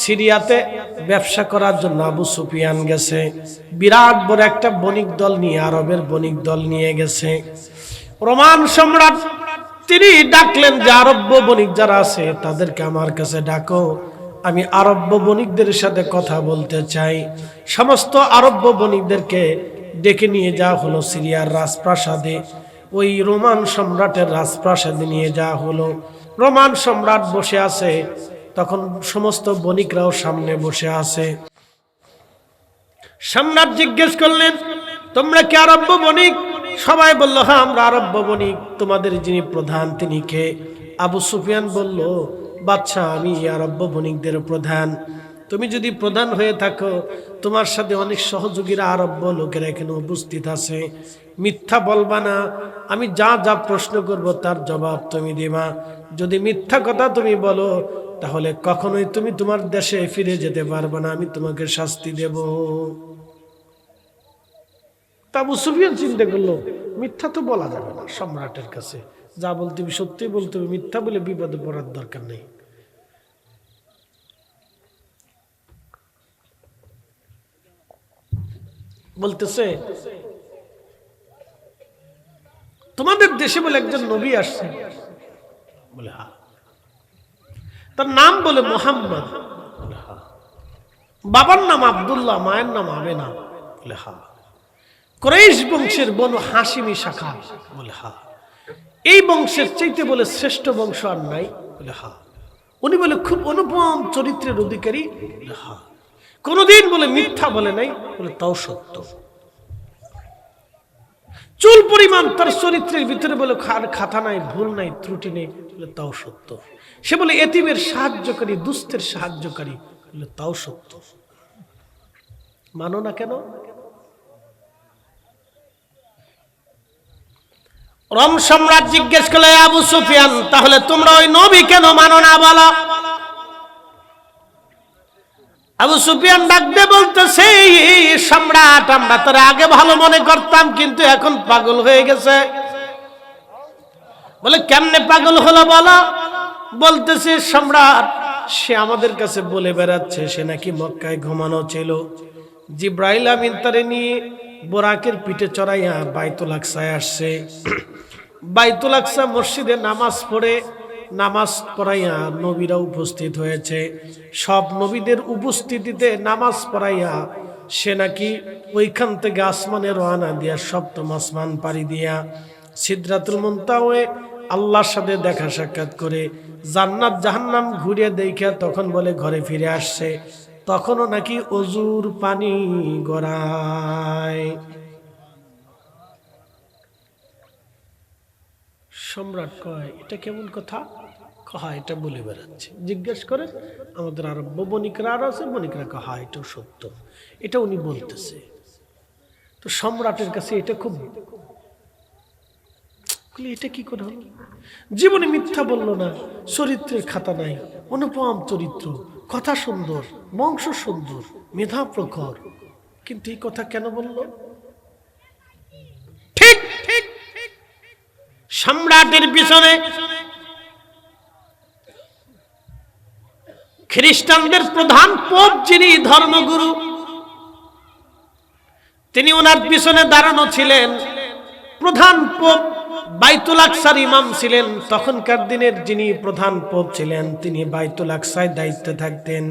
সিরিয়াতে ব্যবসা করার জন্য আবু সুফিয়ান গেছে। বিরাট বড় একটা বণিক দল নিয়ে, আরবের বণিক দল নিয়ে গেছে। রোমান সম্রাট তিনি ডাকলেন যে আরব্য বণিক যারা আছে তাদেরকে আমার কাছে ডাকো, আমি আরব্য বণিকদের সাথে কথা বলতে চাই। সমস্ত আরব্য বণিকদেরকে ডেকে নিয়ে যাওয়া হলো সিরিয়ার রাজপ্রাসাদে। ওই রোমান সম্রাটের রাজপ্রাসাদে নিয়ে যাওয়া হলো। রোমান সম্রাট বসে আছে, তখন সমস্ত বণিকরাও সামনে বসে আছে। সম্রাট জিজ্ঞেস করলেন, তোমরা কি আরব্য বণিক? সবাই বলল, হ্যাঁ আমরা আরব্য বণিক। তোমাদের যিনি প্রধান তিনি কে? আবু সুফিয়ান বলল, বাদশা আমি আরব্য বণিকদের প্রধান। তুমি যদি প্রধান হয়ে থাকো, তোমার সাথে অনেক সহযোগীরা আরব্য লোকেরা এখানে উপস্থিত আছে। মিথ্যা বলবা না, আমি যা যা প্রশ্ন করব তার জবাব তুমি দিবা। যদি মিথ্যা কথা তুমি বলো তাহলে কখনোই তুমি তোমার দেশে ফিরে যেতে পারবে না, আমি তোমাকে শাস্তি দেব। আবু সুফিয়ান চিন্তা করলো, মিথ্যা তো বলা যাবে না সম্রাটের কাছে, যা বলতে হবে সত্যি বলতে হবে, মিথ্যা বলে বিপদে পড়ার দরকার নেই। বলতেছে, তোমাদের দেশে বলে একজন নবী আসছে। বলে হ্যাঁ। তার নাম বলে মুহাম্মদ। বলে হ্যাঁ। বাবার নাম আব্দুল্লাহ, মায়ের নাম আমেনা। বলে হ্যাঁ। কুরাইশ বংশের বনু হাশিমি শাখা। বলে হ্যাঁ। এই বংশের চাইতে বলে শ্রেষ্ঠ বংশ আর নাই। বলে হ্যাঁ। উনি বলে খুব অনুপম চরিত্রের অধিকারী। বলে হ্যাঁ। কোনদিন বলে মিথ্যা বলে নাই। বলে তাও সত্য। চুল পরিমাণ তার চরিত্রের ভিতরে বলে খাতা নাই, ভুল নাই, ত্রুটি নেই। বলে তাও সত্য। সে বলে এতিমের সাহায্যকারী, দুস্থের সাহায্যকারী। বলে তাও সত্য। মানো না কেন? রোম সম্রাট জিজ্ঞেস করলে, আবু সুফিয়ান তাহলে তোমরা ওই নবী কেন মানো না বলো? আবু সুফিয়ান ডাক দিয়ে বলতেছে, সম্রাট আমরা তার আগে ভালো মনে করতাম, কিন্তু এখন পাগল হয়ে গেছে। বলে কেমনে পাগল হলো বলো? বলতেছে, সম্রাট সে আমাদের কাছে বলে বেড়াচ্ছে সে নাকি মক্কায় ঘুমানো ছিল। জিব্রাইল আমিন তারে নিয়ে বোরাকের পিঠে চড়াইয়া বাইতুল আকসায় আসছে। বাইতুল আকসা মসজিদে নামাজ পড়ে, নামাজ পড়াইয়া নবীরা উপস্থিত হয়েছে। সব নবীদের উপস্থিতিতে নামাজ পড়াইয়া সে নাকি ওইখান থেকে আসমানে রওনা দিয়া সপ্তম আসমান পাড়ি দিয়া সিদরাতুল মুনতাহায় আল্লাহর সাথে দেখা সাক্ষাৎ করে জান্নাত জাহান্নাম ঘুরে দেখে তখন বলে ঘরে ফিরে আসছে। তখনও নাকি অজুর পানি গড়ায়। সম্রাট কয়, এটা কেমন কথা? কহা এটা বলে বেড়াচ্ছে। জিজ্ঞেস করে আমাদের আরব্য বণিকরা আর আছে, বণিকরা কহা এটাও সত্য, এটা উনি বলতেছে। তো সম্রাটের কাছে এটা খুব, এটা কি করে হলো? জীবনে মিথ্যা বললো না, চরিত্রের খাতা নাই, অনুপম চরিত্র, কথা সুন্দর, বংশ সুন্দর, মেধা প্রখর, কিন্তু এই কথা কেন বলল? ঠিক ঠিক সম্রাটের পিছনে খ্রিস্টানদের প্রধান পোপ যিনি ধর্মগুরু, তিনি ওনার পিছনে দাঁড়ানো ছিলেন। প্রধান পোপ বাইতুল আকসার ইমাম ছিলেন। তখনকার দিনের যিনি প্রধান পোপ ছিলেন তিনি বাইতুল আকসায় দায়িত্বে থাকতেন।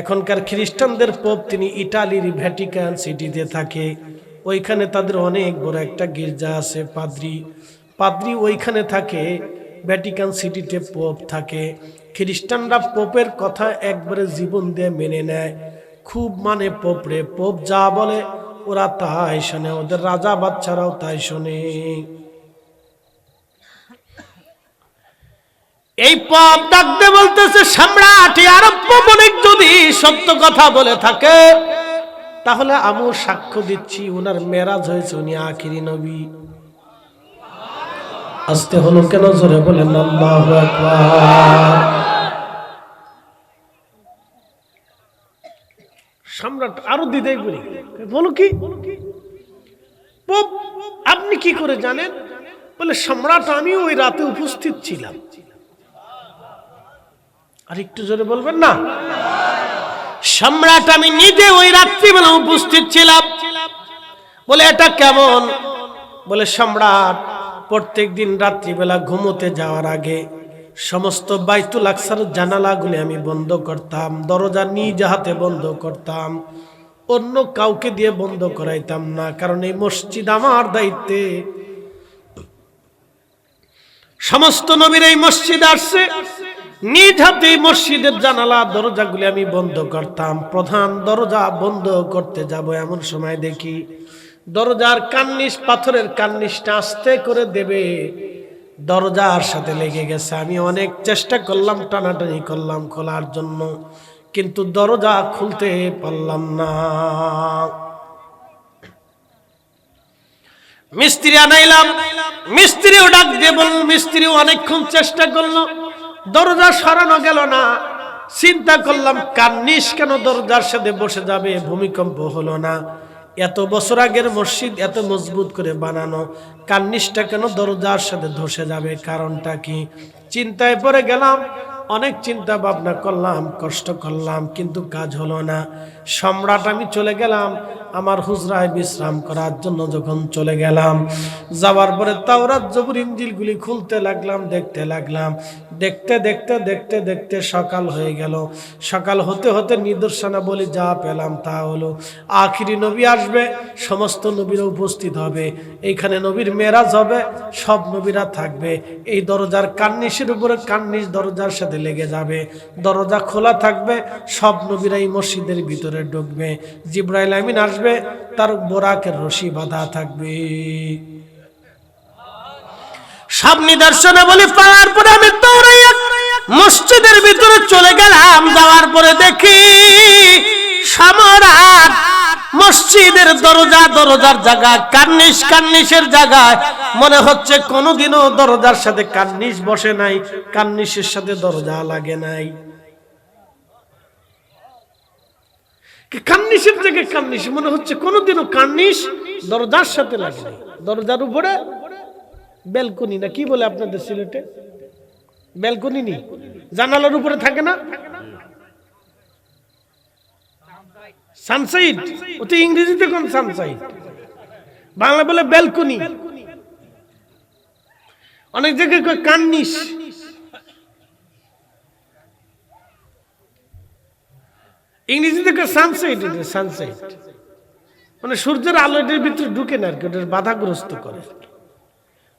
এখনকার খ্রিস্টানদের পোপ তিনি ইটালির ভ্যাটিকান সিটিতে থাকে। ওইখানে তাদের অনেক বড় একটা গির্জা আছে, পাদ্রি ওইখানে থাকে। ভ্যাটিকান সিটিতে পোপ থাকে। খ্রিস্টানরা পোপের কথা একবারে জীবন দিয়ে মেনে নেয়, খুব মানে পোপরে। পোপ যা বলে ওরা তাই শোনে, ওদের রাজা বাচ্চারাও তাই শোনে। এই পোপ ডাকতে বলতেছে, সম্রাট আরব্য বণিক যদি সত্য কথা বলে থাকে তাহলে আমিও সাক্ষ্য দিচ্ছি ওনার মেরাজ হয়েছে, উনি আখিরি নবী। আসতে হলো কেন? জোরে বলেন আল্লাহু আকবার। সম্রাট আরো দ্বিধায় পড়ে গেল, বলো কি পোপ আপনি কি করে জানেন? বলে সম্রাট আমি ওই রাতে উপস্থিত ছিলাম। আর একটু জোরে বলবেন না? সম্রাট আমি নিজে ওই রাত্রিবেলা উপস্থিত ছিলাম। বলে এটা কেমন? বলে সম্রাট প্রত্যেকদিন রাত্রিবেলা ঘুমোতে যাওয়ার আগে সমস্ত বাইতুল আকসার জানালাগুলি আমি বন্ধ করতাম, দরজা নিজ হাতে বন্ধ করতাম, অন্য কাউকে দিয়ে বন্ধ করাইতাম না, কারণ এই মসজিদ আমার দায়িত্বে। সমস্ত নবীর এই মসজিদ আসছে, নিজ হাতে এই মসজিদের জানালা দরজাগুলি আমি বন্ধ করতাম। প্রধান দরজা বন্ধ করতে যাব, এমন সময় দেখি দরজার কার্নিশ, পাথরের কার্নিশটা আস্তে করে দেবে, দরজার সাথে লেগে গেছে। আমি অনেক চেষ্টা করলাম, টানাটানি করলাম খোলার জন্য, কিন্তু দরজা খুলতে পারলাম না। মিস্ত্রি আনাইলাম, মিস্ত্রিও ডাক দিয়ে বলল, মিস্ত্রিও অনেকক্ষণ চেষ্টা করলো, দরজা সরানো গেল না। চিন্তা করলাম কার্নিশ কেন দরজার সাথে বসে যাবে, ভূমিকম্প হলো না। এত বছর আগের মসজিদ এত মজবুত করে বানানো, কার্নিশটা কেন দরজার সাথে ধসে যাবে, কারণটা কি? চিন্তায় পড়ে গেলাম, অনেক চিন্তা ভাবনা করলাম, কষ্ট করলাম, কিন্তু কাজ হলো না। সম্রাট আমি চলে গেলাম আমার হুজরায় বিশ্রাম করার জন্য। যখন চলে গেলাম, যাওয়ার পরে তাওরাত জবুর ইনজিলগুলি খুলতে লাগলাম, দেখতে লাগলাম, দেখতে দেখতে দেখতে দেখতে সকাল হয়ে গেল। সকাল হতে হতে নিদর্শনাবলী যা পেলাম তা হলো আখিরি নবী আসবে, সমস্ত নবীরা উপস্থিত হবে, এইখানে নবীর মেরাজ হবে, সব নবীরা থাকবে। এই দরজার কার্নিশের উপরে কার্নিশ দরজার সাথে লেগে যাবে, দরজা খোলা থাকবে, সব নবীরা এই মসজিদের ভিতরে ঢুকবে। জিবরাইল আমিন আসবে, তার বোরাকের রশি বাঁধা থাকবে। সব নিদর্শনে বলি পাওয়ার পরে আমি দৌড়াইয়া মসজিদের ভিতরে চলে গেলাম। যাওয়ার পরে দেখি সম্রাট মসজিদের দরজার জায়গায় কার্নিশের জায়গায় মনে হচ্ছে কোনোদিনও দরজার সাথে কার্নিশ বসে নাই, কার্নিশের সাথে দরজা লাগে নাই। কার্নিশের জায়গায় কার্নিশ মনে হচ্ছে কোনোদিনও কার্নিশ দরজার সাথে লাগে নাই। দরজার উপরে ব্যালকনি না কি বলে আপনাদের সিলেটে, ব্যালকনি নি, জানালার উপরে থাকে না, সানসাইড, ওটা ইংরেজিতে কোন সানসাইড, বাংলা বলে ব্যালকনি। অনেক জায়গায় কয় কার্নিশ। ইংরেজিতে কয় সানসাইড, সানসাইড মানে সূর্যের আলো এটার ভিতরে ঢুকে না আর কি, ওটার বাধাগ্রস্ত করে।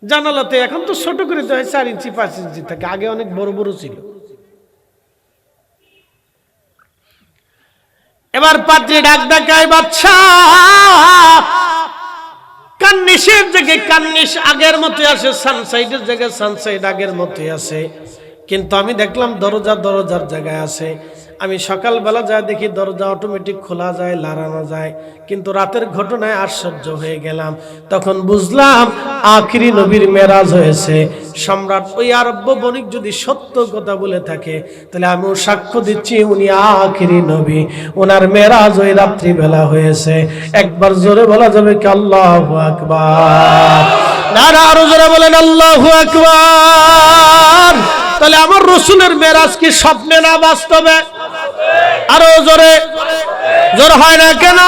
জানালাতে এখন তো ছোট করে দেওয়া হয়, 4 ইঞ্চি 5 ইঞ্চি থাকে, আগে অনেক বড় বড় ছিল। এবার পাত্রে ডাক ডাকায়, বাদশা কার্নিশের জায়গায় কার্নিশ আগের মতো আছে, সানসাইডের জায়গায় সানসাইড আগের মতো আছে, কিন্তু আমি দেখলাম দরজার জায়গায় আছে। আমি সকালবেলা যা দেখি দরজা অটোমেটিক খোলা যায়, লাগানো যায়, কিন্তু রাতের ঘটনায় আশ্চর্য হয়ে গেলাম। তখন বুঝলাম আখিরি নবীর মেরাজ হয়েছে। সম্রাট ওই আরব্য বণিক যদি সত্য কথা বলে থাকে, তাহলে আমিও সাক্ষ্য দিচ্ছি উনি আখিরি নবী, ওনার মেরাজ ওই রাত্রিবেলা হয়েছে। একবার জোরে বলা যাবে কি আল্লাহু আকবার? নারা আরো জোরে বলেন আল্লাহু আকবার। তাহলে আমার রাসূলের মেরাজ কি স্বপ্নে না বাস্তবে? আরো জোরে, জোর হয় না কেন?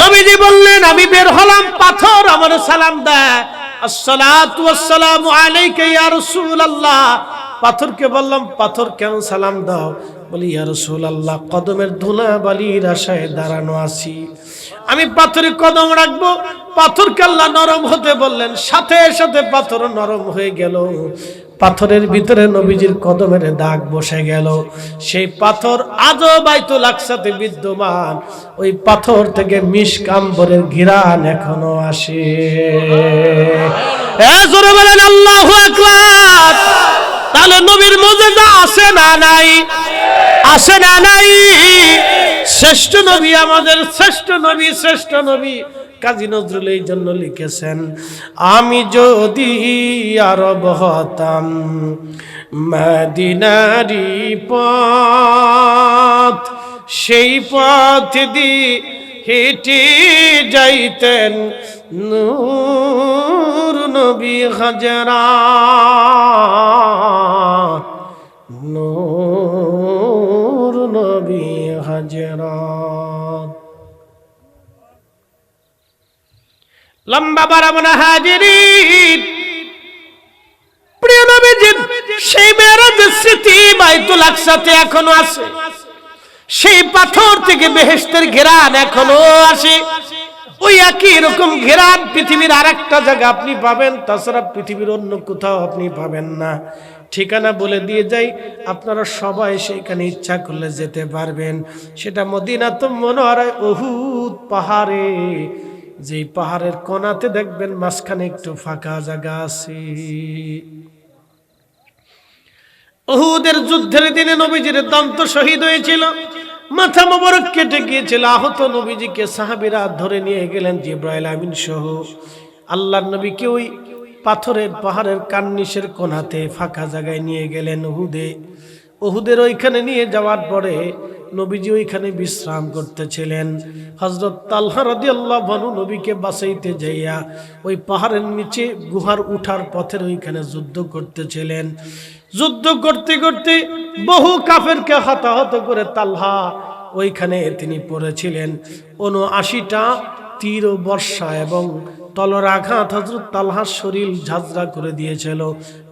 নবীজি বললেন আমি বের হলাম, পাথর আমার সালাম দেয়, আসসালাতু ওয়াসসালামু আলাইকা ইয়া রাসূলুল্লাহ। পাথরকে বললাম পাথর কেন সালাম দাও? বলি ইয়া রাসূলুল্লাহ কদমের ধুলা বালির আশায় দাঁড়ানো আছি, আমি পাথরে কদম রাখবো। পাথরকে আল্লাহ নরম হতে বললেন, সাথে সাথে পাথর নরম হয়ে গেল। পাথরের ভিতরে নবীজির কদমের দাগ বসে গেল। সেই পাথর আজও বাইতুল আকসাতে বিদ্যমান। ওই পাথর থেকে মিশক আম্বরের ঘ্রাণ এখনো আসে। জোরে বলেন আল্লাহু আকবার। তাহলে নবীর মুজিজা আছে না নাই? আছে না নাই? শ্রেষ্ঠ নবী, আমাদের শ্রেষ্ঠ নবী, শ্রেষ্ঠ নবী। কাজী নজরুল এই জন্য লিখেছেন, আমি যদি আরব হতাম মদিনারি পথ, সেই পথ দিয়ে হেঁটে যাইতেন নূর নবী হাজরাত, নূর নবী بهجرات লম্বা বারামনা হাজিরিন প্রিয় নবীজির সেই মেরাজের স্মৃতি বাইতুল আকসাতে এখনো আছে সেই পাথর থেকে বেহেশতের ঘেরান এখনো আসে ওই একই রকম ঘেরান পৃথিবীর আরেকটা জায়গা আপনি পাবেন তাছাড়া পৃথিবীর অন্য কোথাও আপনি পাবেন না ঠিকানা বলে দিয়ে যাই আপনারা সবাই সেখানে ইচ্ছা করলে যেতে পারবেন সেটা মদিনাতুল মুনাওয়ারায় উহুদ পাহাড়ে যে পাহাড়ের কোণাতে দেখবেন মাঝখানে একটু ফাঁকা জায়গা আছে উহুদের যুদ্ধের দিনে নবীজির দন্ত শহীদ হয়েছিল মাথা মোবারক কেটে গিয়েছিল আহত নবীজিকে সাহাবীরা ধরে নিয়ে গেলেন জিবরাইল আমিন সহ আল্লাহর নবীকে ওই পাথরের পাহাড়ের কার্নিশের কোণাতে ফাঁকা জায়গায় নিয়ে গেলেন উহুদের ওইখানে নিয়ে যাওয়ার পরে নবীজি ওইখানে বিশ্রাম করতেছিলেন হযরত তালহা রাদিয়াল্লাহু আনহু নবীকে বাঁচাইতে যাইয়া ওই পাহাড়ের নিচে গুহার উঠার পথের ওইখানে যুদ্ধ করতেছিলেন যুদ্ধ করতে করতে বহু কাফেরকে হতাহত করে তালহা ওইখানে তিনি পড়েছিলেন ৭৯টা তীর বর্ষা এবং তলোয়ার আঘাত হযরত তালহার শরীর ঝাঁঝরা করে দিয়েছিল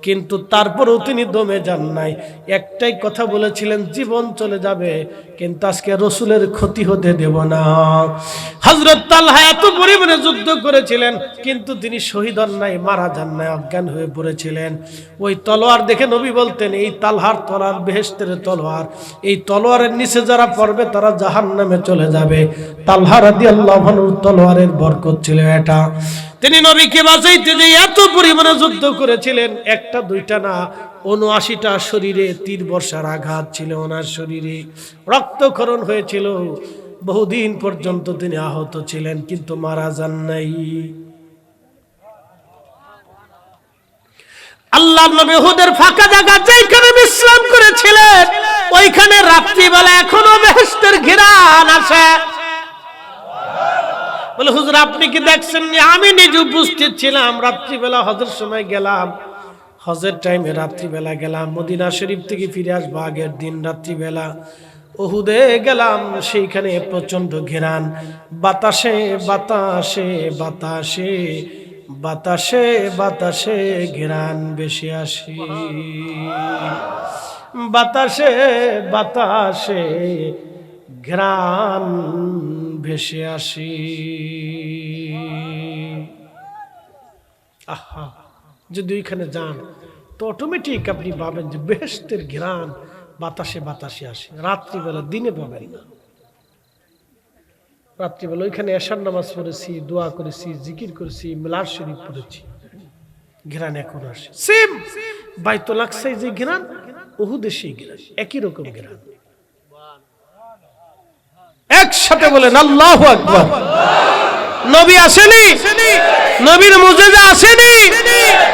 কিন্তু তারপরেও তিনি দমে যান নাই একটাই কথা বলেছিলেন জীবন চলে যাবে কিন্তু আজকে রাসূলের ক্ষতি হতে দেব না হযরত তালহা এত পরিমাণে যুদ্ধ করেছিলেন কিন্তু তিনি শহীদ হন নাই মারা যান নাই অজ্ঞান হয়ে পড়েছিলেন ওই তলোয়ার দেখে নবী বলতেন এই তালহার তলোয়ার বেহেশতের তলোয়ার এই তলোয়ারের নিচে যারা পড়বে তারা জাহান্নামে চলে যাবে তালহা রাদিয়াল্লাহু আনহুর তলোয়ারের বরকত ছিল এটা তিনি নবীকে বাঁচাইতে যে এত পরিমাণে যুদ্ধ করেছিলেন একটা দুইটা না ৭৯টা শরীরে তীর বর্ষার আঘাত ছিল ওনার শরীরে রক্তক্ষরণ হয়েছিল বহুদিন পর্যন্ত তিনি আহত ছিলেন কিন্তু মারা যান নাই আল্লাহর নবী উহুদের ফাঁকা জায়গা যেখানে বিশ্রাম করেছিলেন ওইখানে রাত্রিবেলা এখনো বেহেশতের ঘিরান আসে বলে হুজুর আপনি কি দেখছেন আমি নিজে উপস্থিত ছিলাম রাত্রিবেলা হজের সময় গেলাম হজের টাইমে রাত্রিবেলা গেলাম মদিনা শরীফ থেকে ফিরে আসবো আগের দিন রাত্রিবেলা উহুদে গেলাম সেইখানে প্রচন্ড ঘেরান বাতাসে বাতাসে বাতাসে বাতাসে বাতাসে ঘেরান বেশি আসে বাতাসে বাতাসে ঘ্রাণ ভেসে আসি আহা যদি ওইখানে যান তো অটোমেটিক আপনি পাবেন যে বেহেশতের ঘ্রাণ বাতাসে বাতাসে আসে রাত্রিবেলা দিনে পাবেন না রাত্রিবেলা ওইখানে এশার নামাজ পড়েছি দোয়া করেছি জিকির করেছি মিলাদ শরীফ পড়েছি ঘ্রাণ এখন আসে সেম বাইতুল আকসায় যে ঘ্রাণ উহুদে সেই ঘ্রাণ একই রকম ঘ্রাণ একসাথে বলেন আল্লাহু আকবার নবী আসেনি নবীর মুজিজা আসেনি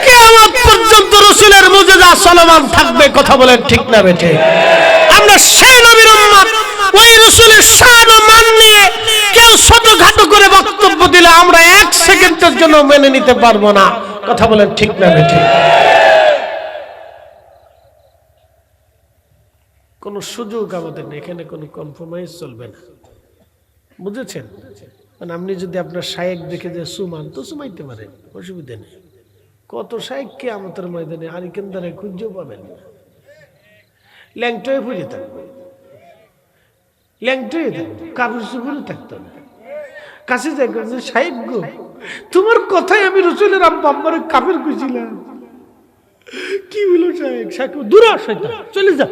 কিয়ামত পর্যন্ত রাসূলের মুজিজা চলমান থাকবে কথা বলেন ঠিক না বেঠে আমরা সেই নবীর উম্মত ওই রাসূলের শান ও মান নিয়ে কেউ ছোটখাটো করে বক্তব্য দিলে আমরা এক সেকেন্ডের জন্য মেনে নিতে পারবো না কথা বলেন ঠিক না বেঠে কোন সুযোগ আমাদের নেই এখানে কোনো কম্প্রোমাইজ চলবে না বুঝেছেন মানে আপনি যদি আপনার শায়েক দেখে যে সুমান তো সুমাইতে পারেন অসুবিধা নেই কত শায়েককে আমাদের ময়দানে হারিকেন দ্বারা খুঁজেও পাবেন না ল্যাংটায় ফুলে থাকবে ল্যাংটায় থাকবে কাপড় চুপড়ে থাকতো না কাছে যাই শায়েক গো তোমার কথাই আমি রাসূলের আব্বার কাপড় খুঁজছিলাম কি বলো শায়েক শায়েক দূর শয়তান চলে যা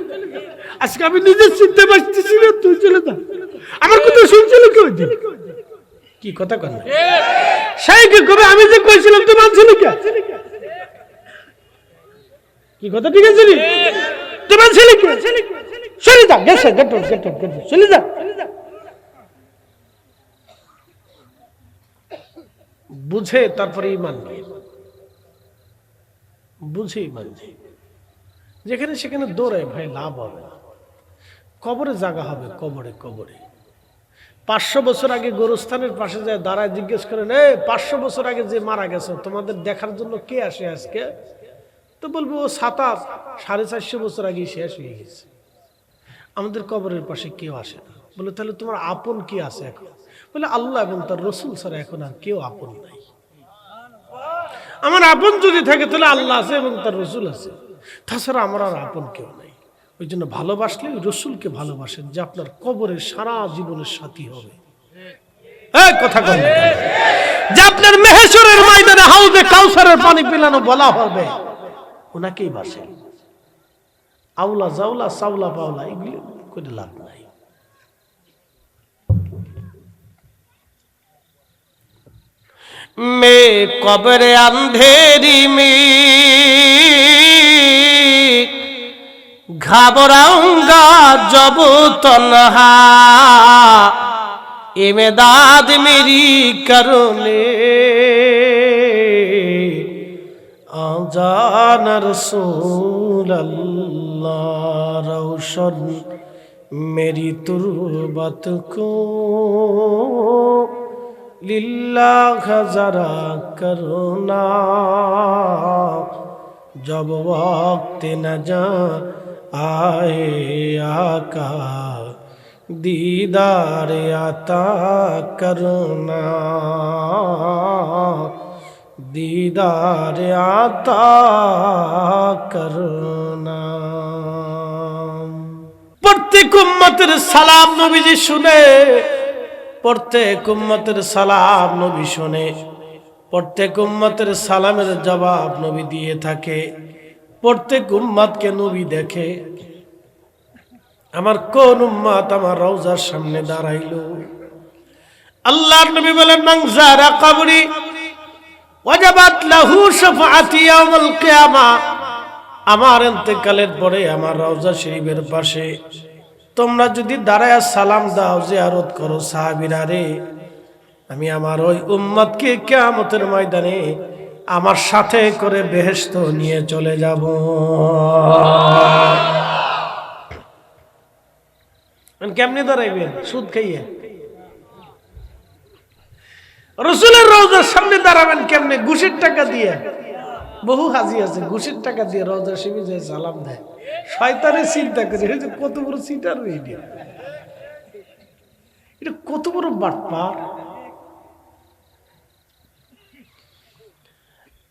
আজকে আমি নিজে চিনতে পারতেছি না তুই চলে যা আমার কথা শুনছিল কেউ কি কথা কন শায়েক কবে আমি যে কইছিলাম তুই মানছিলি কে কি কথা ঠিক আছে তুই মানছিলি কে চলে যা গেছে গেট চলে যা বুঝে তারপরে ঈমান বুঝে ঈমান যেখানে সেখানে দৌড়ায় ভাই লাভ হবে না কবরে জায়গা হবে কবরে কবরে 500 বছর আগে গোরস্থানের পাশে যায় দাঁড়ায় জিজ্ঞেস করেন 500 বছর আগে যে মারা গেছে তোমাদের দেখার জন্য কে আসে আজকে তো বলবো ও 450 বছর আগে শেষ হয়ে গেছে আমাদের কবরের পাশে কেউ আসে না। বলে তাহলে তোমার আপন কি আছে এখন? বলে আল্লাহ এবং তার রসুল ছাড়া এখন আর কেউ আপন নাই। আমার আপন যদি থাকে তাহলে আল্লাহ আছে এবং তার রসুল আছে, তাছাড়া আমার আর আপন কেউ নাই। ওই জন্য ভালোবাসলে ওই রসুলকে ভালোবাসেন, যে আপনার কবরের সারা জীবনের সাথী হবে। কথা বলেন, যে আপনার মেহেশ্বরের ময়দানে হাউজে কাউসারের পানি পিলানো বলা হবে, ওনাকেই বাসেন। আউলা জাউলা সাউলা পাওলা এগুলি করে লাভ নাই। मैं कब्र अंधेरी में घबराऊंगा जब तन्हा, इमदाद मेरी करने आजान रसूल अल्लाह रोशन मेरी तुर्बत को लिल्लाह जरा करना, जब वक्त नजर आए आका दीदार आता करना, दीदार आता करना। प्रत्येक उम्मतेर सालाम नबीजी शुने, प्रत्येक उम्मतेर सालाम नबी शुने, प्रत्येक उम्मतेर सालामेर जवाब नबी दिए थाके, प्रत्येक उम्मत के नबी देखे। আমার কোন উম্মত আমার রওজার সামনে দাঁড়াইলো, আল্লাহর নবী বলেন মান যারা কবরি ওয়াজাবাত লাহু শাফাআতি ইয়াউমুল কিয়ামা, আমার ইন্তেকালের পরে আমার রওজা শরীফের পাশে তোমরা যদি দাঁড়ায়া সালাম দাও, জিয়ারত করো সাহাবীরা রে, আমি আমার ওই উম্মতকে কিয়ামতের ময়দানে আমার সাথে করে বেহেশত নিয়ে চলে যাব। কেমনে দাঁড়াইবেন? সুদ খাইয়ে? রাসূলের রওজার সামনে দাঁড়াবেন কেমনে? ঘুষের টাকা দিয়ে। বহু হাজি আছে ঘুষের টাকা দিয়ে রওজা শরীফে যায় সালাম দেয়। শয়তানে চিন্তা করে কত বড় সিটার এটা, এটা কত বড় বাটপার।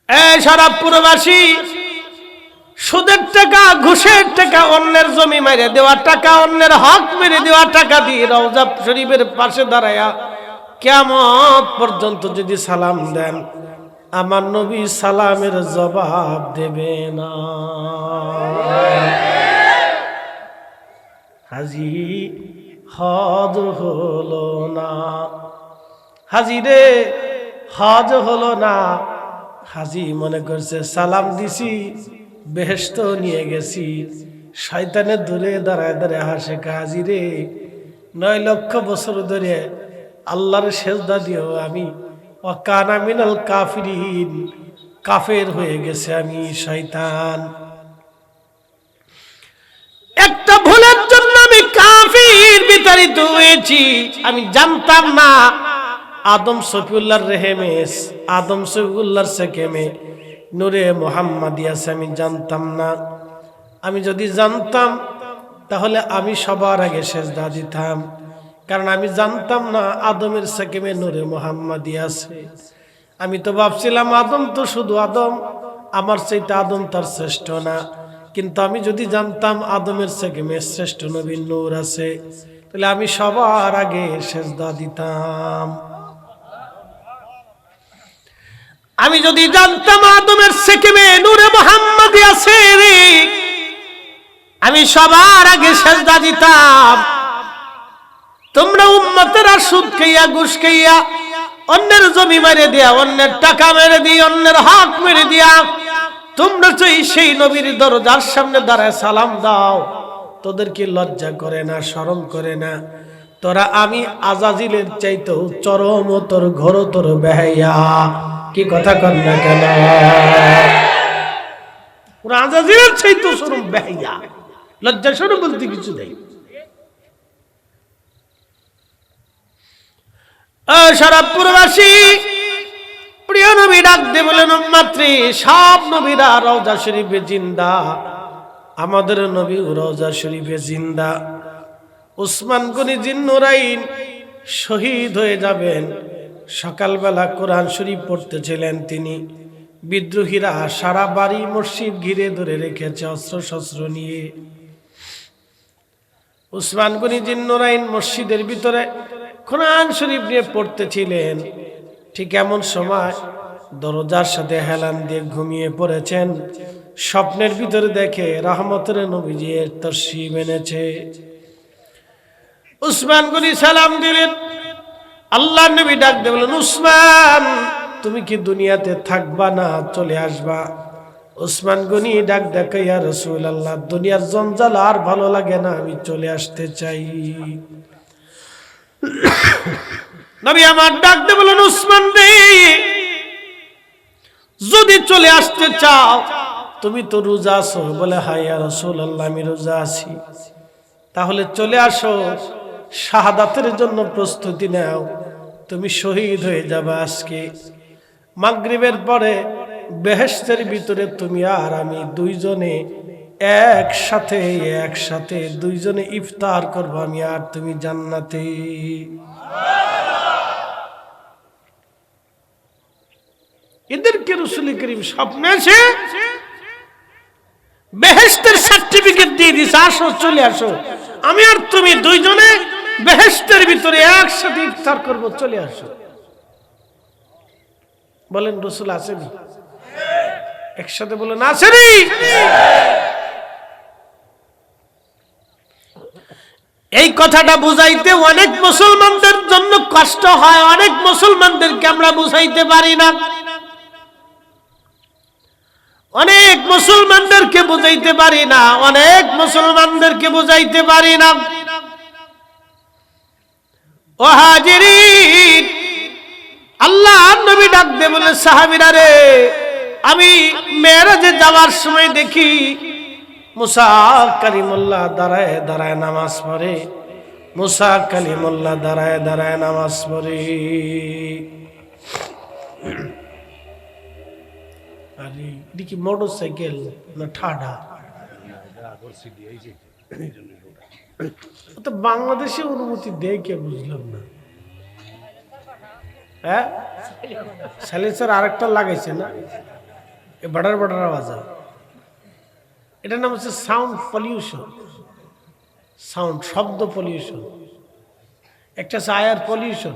এই সারা পুরবাসী, সুদের টাকা, ঘুষের টাকা, অন্যের জমি মেরে দেওয়া টাকা, অন্যের হক মেরে দেওয়া টাকা দিয়ে রওজা শরীফের পাশে দাঁড়ায়া কিয়ামত পর্যন্ত যদি সালাম দেন, আমার নবী সালামের জবাব দেবে না। হাজি হজ হলো না, হাজি রে হজ হলো না। হাজি মনে করছে সালাম দিছি, বেহেশত নিয়ে গেছি। শয়তানের দূরে দাঁড়ায় দাঁড়ায় হাসে, হাজি রে 9 লক্ষ বছর ধরে আল্লাহর সেজদা দিও আমি ওয়াকানা মিনাল কাফিরিন, কাফের হয়ে গেছে আমি শয়তান। একটা ভুলের জন্য আমি কাফির বিতাড়িত হয়েছি। আমি জানতাম না আদম শফিউল্লাহর রেহেমেস, আদম শফিউল্লাহর সেকেমে নূরে মুহাম্মাদিয়া আছে, আমি জানতাম না। আমি যদি জানতাম তাহলে আমি সবার আগে সেজদা দিতাম, কারণ আমি জানতাম না আদমের সেকেমে নূরে মুহাম্মাদিয়া আছে। আমি তো ভাবছিলাম আদম তো শুধু আদম, আমার চাইতে আদম তার শ্রেষ্ঠ না। কিন্তু আমি যদি জানতাম আদমের সেকেমে শ্রেষ্ঠ নবীর নূর আছে, তাহলে আমি সবার আগে সেজদা দিতাম। আমি যদি জানতাম আদমের সেকেমে নূরে মুহাম্মাদি আছে রে, আমি সবার আগে সেজদা দিতাম। তোমরা উম্মতেরা সুদ খাইয়া, ঘুষ খাইয়া, অন্যের জমি মেরে দিয়া, অন্যের টাকা মেরে দিয়া, অন্যের হক মেরে দিয়া তোমরা চাই সেই নবীর দরজার সামনে দাঁড়ায় সালাম দাও। তোদের কি লজ্জা করে না, শরম করে না? তোরা আমি আজাজিলের চাইতেও চরম তোর ঘর তোর বেহাইয়া। কি কথা কর না কেন? ওরা আজাজিলের চাইতেও চরম বেহাইয়া, লজ্জা শরম বলতে কিছু নেই। সারা পুরবাসী, প্রিয় নবী ডাক দে বলেন উম্মতরে, সব নবীরা রওজা শরীফে জিন্দা, আমাদের নবী রওজা শরীফে জিন্দা। উসমান গনি জিন্নুরাইন শহীদ হয়ে যাবেন। সকালবেলা কোরআন শরীফ পড়তেছিলেন তিনি। বিদ্রোহীরা সারা বাড়ি মসজিদ ঘিরে ধরে রেখেছে অস্ত্র শস্ত্র নিয়ে। উসমান গনি জিন্নুরাইন মসজিদের ভিতরে কোরআন শরীফ নিয়ে পড়তেছিলেন। ঠিক এমন সময় দরজার সাথে হেলান দিয়ে ঘুমিয়ে পড়েছেন। স্বপ্নের ভিতরে দেখে রহমতের নবীজি তশরিফ এনেছে। উসমান গনি সালাম দিলেন। আল্লাহর নবী ডাক দিয়ে বলেন, উসমান তুমি কি দুনিয়াতে থাকবা না চলে আসবা? উসমান গনি ডাক দেখে, ইয়া রাসূলুল্লাহ, দুনিয়ার জঞ্জাল আর ভালো লাগে না, আমি চলে আসতে চাই। নবী আমার ডাক দিয়ে বলেন, উসমান রে, যদি চলে আসতে চাও, তুমি তো রোজা আছো। বলে, হ্যাঁ ইয়া রাসূলুল্লাহ, আমি রোজা আছি। তাহলে চলে আসো, শাহাদাতের জন্য প্রস্তুতি নাও, তুমি শহীদ হয়ে যাবে আজকে। মাগরিবের পরে বেহেশতের ভিতরে তুমি আর আমি দুইজনে একসাথে দুইজনে ইফতার করবো, আমি আর তুমি জান্নাতে। এদেরকে রাসূল করিম স্বপ্নে এসে বেহেশতের সার্টিফিকেট দিয়ে দিছে, আসো চলে আসো, আমি আর তুমি দুইজনে বেহেশতের ভিতরে একসাথে ইফতার করব, চলে আসো। বলেন রাসূল আসেনি? একসাথে বলেন আসেনি? এই কথাটা বুঝাইতে অনেক মুসলমানদের জন্য কষ্ট হয়, অনেক মুসলমানদেরকে আমরা বুঝাইতে পারি না, অনেক মুসলমানদেরকে বুঝাইতে পারি না, অনেক মুসলমানদেরকে বুঝাইতে পারি না। ও হাজিরিন, আল্লাহর নবী ডাক দিয়ে বলে, সাহাবীরা রে, আমি মেরাজে যাওয়ার সময় দেখি মুসা কালিমুল্লাহ দাঁড়ায় দাঁড়ায় নামাজ পড়ে, মুসা কালিমুল্লাহ দাঁড়ায় দাঁড়ায় নামাজ পড়ে। আরে এটা কি মোটর সাইকেল না ঠাডা? তো বাংলাদেশে অনুমতি দেয় কে, বুঝলাম না। হ্যাঁ, সাইলেন্সার আরেকটা লাগাইছে না, বাডার বাডার আওয়াজ। এটার নাম হচ্ছে সাউন্ড পলিউশন, সাউন্ড শব্দ পলিউশন। একটা আছে আয়ার পলিউশন,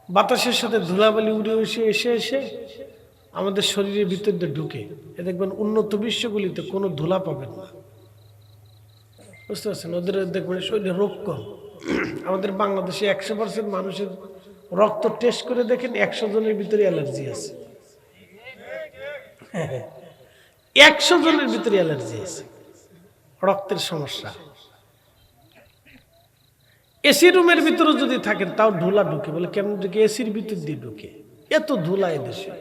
বাতাসের সাথে ধুলাবালি উড়ে এসে এসে আমাদের শরীরের ভিতর দিয়ে ঢুকে। এ দেখবেন উন্নত বিশ্বগুলিতে কোনো ধুলা পাবেন না, বুঝতে পারছেন? ওদের দেখবেন শরীরে রোগ কম। আমাদের বাংলাদেশে 100% মানুষের রক্ত টেস্ট করে দেখেন 100 জনের ভিতরে অ্যালার্জি আছে। 100 জনের ভিতরে অ্যালার্জি আছে, রক্তের সমস্যা। এসি রুমের ভিতরে যদি থাকেন তাও ধুলা ঢুকে। বলে কেমন ঢুকে? এসির ভিতর দিয়ে ঢুকে, এত ধুলা এদেশে।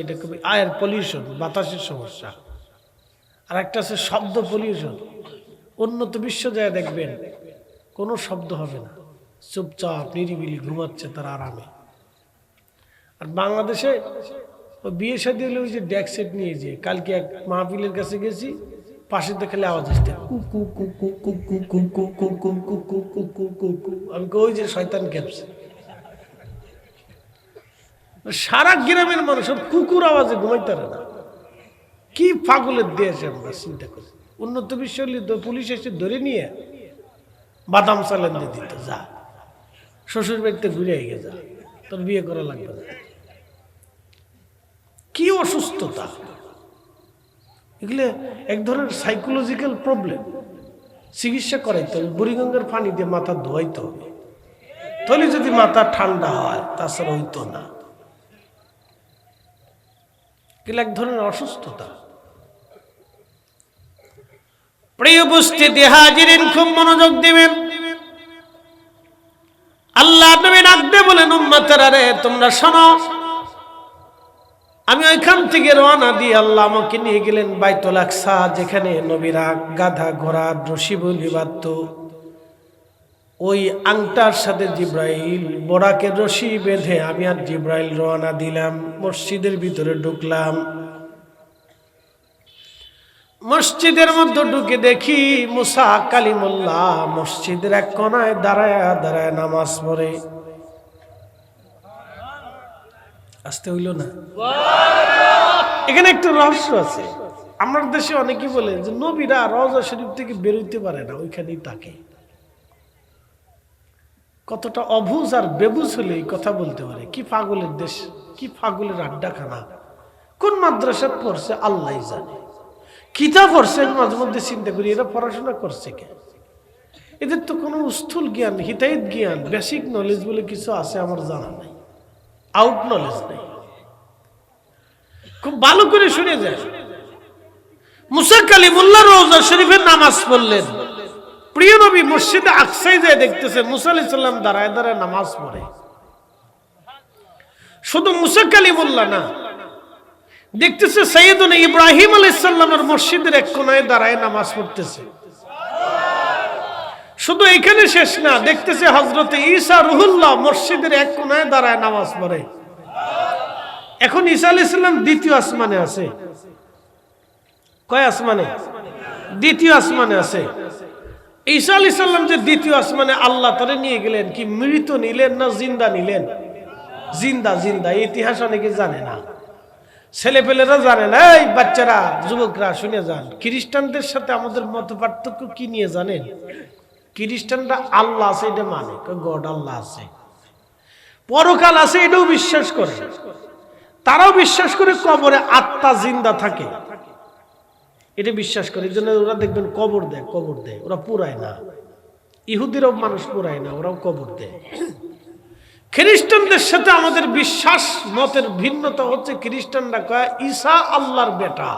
এটা খুবই আয়ার পলিউশন, বাতাসের সমস্যা। আর একটা আছে শব্দ পলিউশন। উন্নত বিশ্ব যায় দেখবেন কোনো শব্দ হবে না, চুপচাপ নিরিবিলি ঘুমাচ্ছে তার আরামে। আর বাংলাদেশে বিয়ে শাদী হলে ওই যে ডেক সেট নিয়ে যে, কালকে এক মাহফিলের কাছে গেছি, পাশে দেখালে আওয়াজ আসছে কুকু কুকু কুকু কুকু কুকু কুকু কুকু কুকু। আমি কই যে শয়তান ক্যাপছে। সারা গ্রামের মানুষ কুকুর আওয়াজে ঘুমাইতে পারে না। কি পাগলের দেশ আমরা, চিন্তা করি। উন্নত বিশ্ব হলে পুলিশ এসে ধরে নিয়ে বাদাম চালেন দিয়ে দিত, যা শ্বশুর বাড়িতে ঘুরে গিয়ে যা, তোর বিয়ে করা লাগবে না। কি অসুস্থতা এগুলো! এক ধরনের সাইকোলজিক্যাল প্রবলেম। চিকিৎসা করাইতে হবে, বুড়িগঙ্গার পানি দিয়ে মাথা ধোয়াইতে হবে, তাহলে যদি মাথা ঠান্ডা হয়, তাছাড়া হইতো না। এগুলো এক ধরনের অসুস্থতা। প্রিয় উপস্থিতি হাজিরিন, খুব মনোযোগ দিবেন। আল্লাহ নবী ডাকতে বলেন, উম্মতেরা রে, তোমরা শোনো। আমি ওইখান থেকে রওনা দিয়ে আল্লাহ আমাকে নিয়ে গেলেন বাইতুল আকসা, যেখানে নবীরা গাধা ঘোড়া রশি বলি বাঁধত। ওই আংটার সাথে জিব্রাইল বোরাকের রশি বেঁধে আমি আর জিব্রাইল রওনা দিলাম, মসজিদের ভিতরে ঢুকলাম। মসজিদের মধ্যে ঢুকে দেখি মুসা কালিমুল্লাহ মসজিদের এক কোনায় দাঁড়ায় দাঁড়ায় নামাজ পড়ে। আসতে হইল না? এখানে একটা রহস্য আছে। আমার দেশে অনেকেই বলে যে নবীরা রওজা শরীফ থেকে বেরোইতে পারে না, ওইখানেই থাকে। কতটা অবুঝ আর বেবুঝ হলে এই কথা বলতে পারে? কি পাগলের দেশ, কি পাগলের আড্ডাখানা। কোন মাদ্রাসা পড়ছে আল্লাহ জানে, কিতাব পড়ছে। মাঝে মধ্যে চিন্তা করি এরা পড়াশোনা করছে কে? এদের তো কোনো স্থূল জ্ঞান, হিতাহিত জ্ঞান, বেসিক নলেজ বলে কিছু আছে আমার জানা নাই, আউট নলেজ নেই। খুব ভালো করে শুনে যায়। মুসা কালিমুল্লাহ রওজা শরীফের নামাজ পড়লেন। প্রিয় নবী মসজিদে আকসায় যায় দেখতেছে মুসা আলাইহিস সালাম দাঁড়ায় দাঁড়ায় নামাজ পড়ে। শুধু মুসা কালিমুল্লাহ না, দেখতেছে সাইয়েদুনা ইব্রাহিম আলাইহিস সালামের মসজিদের এক কোনায় দাঁড়ায় নামাজ পড়তেছে। শুধু এখানে শেষ না, দেখতেছে হযরতে ঈসা রুহুল্লাহ মসজিদের এক কোনায় দাঁড়ায় নামাজ পড়ে। এখন ঈসা আলাইহিস সালাম দ্বিতীয় আসমানে আছে। কয় আসমানে? দ্বিতীয় আসমানে আছে। ঈসা আলাইহিস সালাম যে দ্বিতীয় আসমানে, আল্লাহ তারে নিয়ে গেলেন কি মৃত নিলেন না জিন্দা নিলেন? জিন্দা। জিন্দা। ইতিহাস অনেকে জানে না, ছেলেপেলেরা জানে না। এই বাচ্চারা, যুবকরা শুনে যান। খ্রিস্টানদের সাথে আমাদের মত পার্থক্য কি নিয়ে জানেন? খ্রিস্টানরা আল্লাহ আছে এটা মানে, গড আল্লাহ আছে, পরকাল আছে এটাও বিশ্বাস করে। তারাও বিশ্বাস করে কবরে আত্মা জিন্দা থাকে, এটা বিশ্বাস করে। এই জন্য ওরা দেখবেন কবর দেয়, কবর দেয়। ওরা পুরায় না। ইহুদিরাও মানুষ পুরায় না, ওরাও কবর দেয়। খ্রিস্টানদের সাথে আমাদের বিশ্বাস মতের ভিন্নতা হচ্ছে, খ্রিস্টানরা কয় ঈসা আল্লাহর বেটা,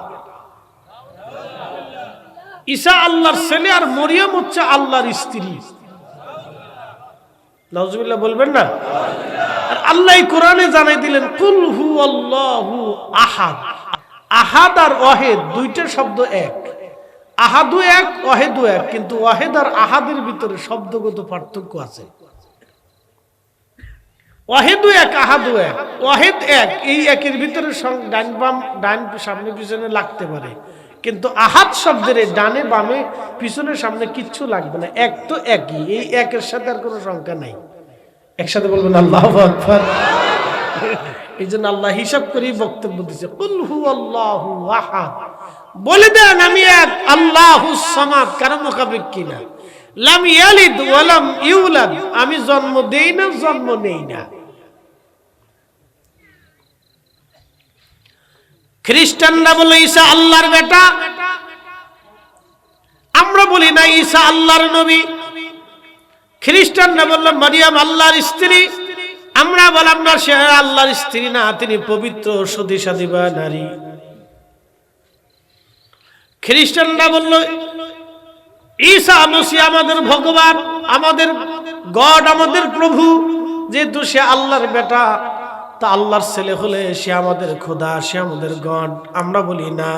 ঈসা আল্লাহর ছেলে, আর মরিয়ম হচ্ছে আল্লাহর স্ত্রী। নাউজুবিল্লাহ বলবেন না? আর আল্লাহ কোরআনে জানাই দিলেন কুল হুয়াল্লাহু আহাদ। আহাদ আর ওয়াহিদ দুইটা শব্দ এক। আহাদু এক, ওয়াহিদু এক, কিন্তু ওয়াহিদ আর আহাদের ভিতরে শব্দগত পার্থক্য আছে। ওয়াহিদু এক, আহাদু এক। ওয়াহিদ এক, এই একের ভিতরে ডান বাম, ডান সামনে পিছনে লাগতে পারে, কিন্তু আহাদ শব্দের ডানে বামে পিছনে সামনে কিচ্ছু লাগবে না। এক তো একই, এই একের সাথে আর কোনো সংখ্যা নাই। একসাথে বলবেন আল্লাহু আকবার। এই জন্য আল্লাহ হিসাব করেই বক্তব্য দিচ্ছে কুল হুয়াল্লাহু আহাদ। বলে দেন আমি এক, আল্লাহুস সামাদ, কারো মোকাবিক কিনা। লাম ইয়ালিদ ওয়া লাম ইউলাদ, আমি জন্ম দেই না, জন্ম নেই না। খ্রিস্টানরা বলে ঈসা আল্লাহর বেটা, আমরা বলি না ঈসা আল্লাহর নবী। খ্রিস্টানরা বলল মারিয়াম আল্লাহর স্ত্রী, আমরা বললাম না সে আল্লাহর স্ত্রী না, তিনি পবিত্র সতী সাধিবা নারী। খ্রিস্টানরা বলল ঈসা মসিহ আমাদের ভগবান, আমাদের গড, আমাদের প্রভু, যেহেতু সে আল্লাহর বেটা, তা আল্লাহর ছেলে হলে সে আমাদের খোদা, সে আমাদের গড। আমরা বলি না,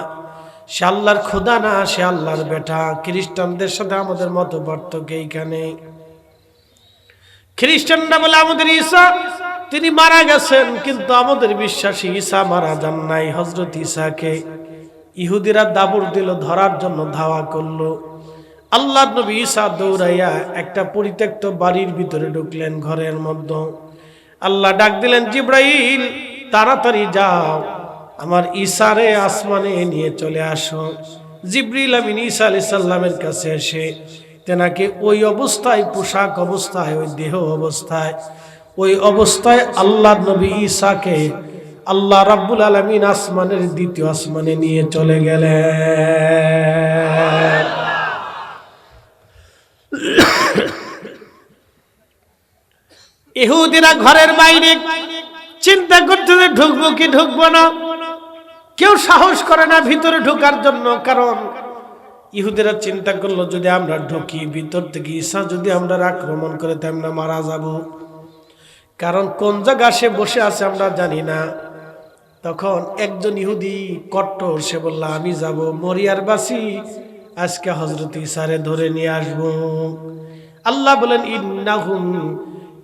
সে আল্লাহর খোদা না, সে আল্লাহর বেটা। খ্রিস্টানদের সাথে আমাদের মত পার্থক্য এইখানে। খ্রিস্টানরা বলে আমাদের ঈসা তিনি মারা গেছেন, কিন্তু আমাদের বিশ্বাসী ঈসা মারা যান নাই। হযরত ঈসাকে ইহুদিরা দাবুর দিল, ধরার জন্য ধাওয়া করলো। আল্লাহর নবী ঈসা দৌড়াইয়া একটা পরিত্যক্ত বাড়ির ভিতরে ঢুকলেন, ঘরের মধ্যে। আল্লাহ ডাক দিলেন জিব্রাইল, তাড়াতাড়ি যাও, আমার ঈসারে আসমানে নিয়ে চলে আসো। জিবরিল আমিন ঈসা আলাইহিস সালামের কাছে এসে তেনাকে ওই অবস্থায়, পোশাক অবস্থায়, ওই দেহ অবস্থায়, ওই অবস্থায় আল্লাহর নবী ঈসাকে আল্লাহ রাব্বুল আলামিন আসমানের দ্বিতীয় আসমানে নিয়ে চলে গেলেন। ইহুদিরা ঘরের বাইরে চিন্তা করতে যে ঢুকবো কি ঢুকবো না, কেউ সাহস করে না ভিতরে ঢোকার জন্য। কারণ ইহুদিরা চিন্তা করলো যদি আমরা ঢুকি ভিতর থেকে, ঈসা যদি আমরা আক্রমণ করে তাই আমরা মারা যাব। কারণ কোন জায়গা সে বসে আছে আমরা জানি না। তখন একজন ইহুদি কট্টর, সে বলল আমি যাব, মরিয়ার বাসি আজকে হযরত ঈসারে ধরে নিয়ে আসবো। আল্লাহ বলেন ইন্নাহুম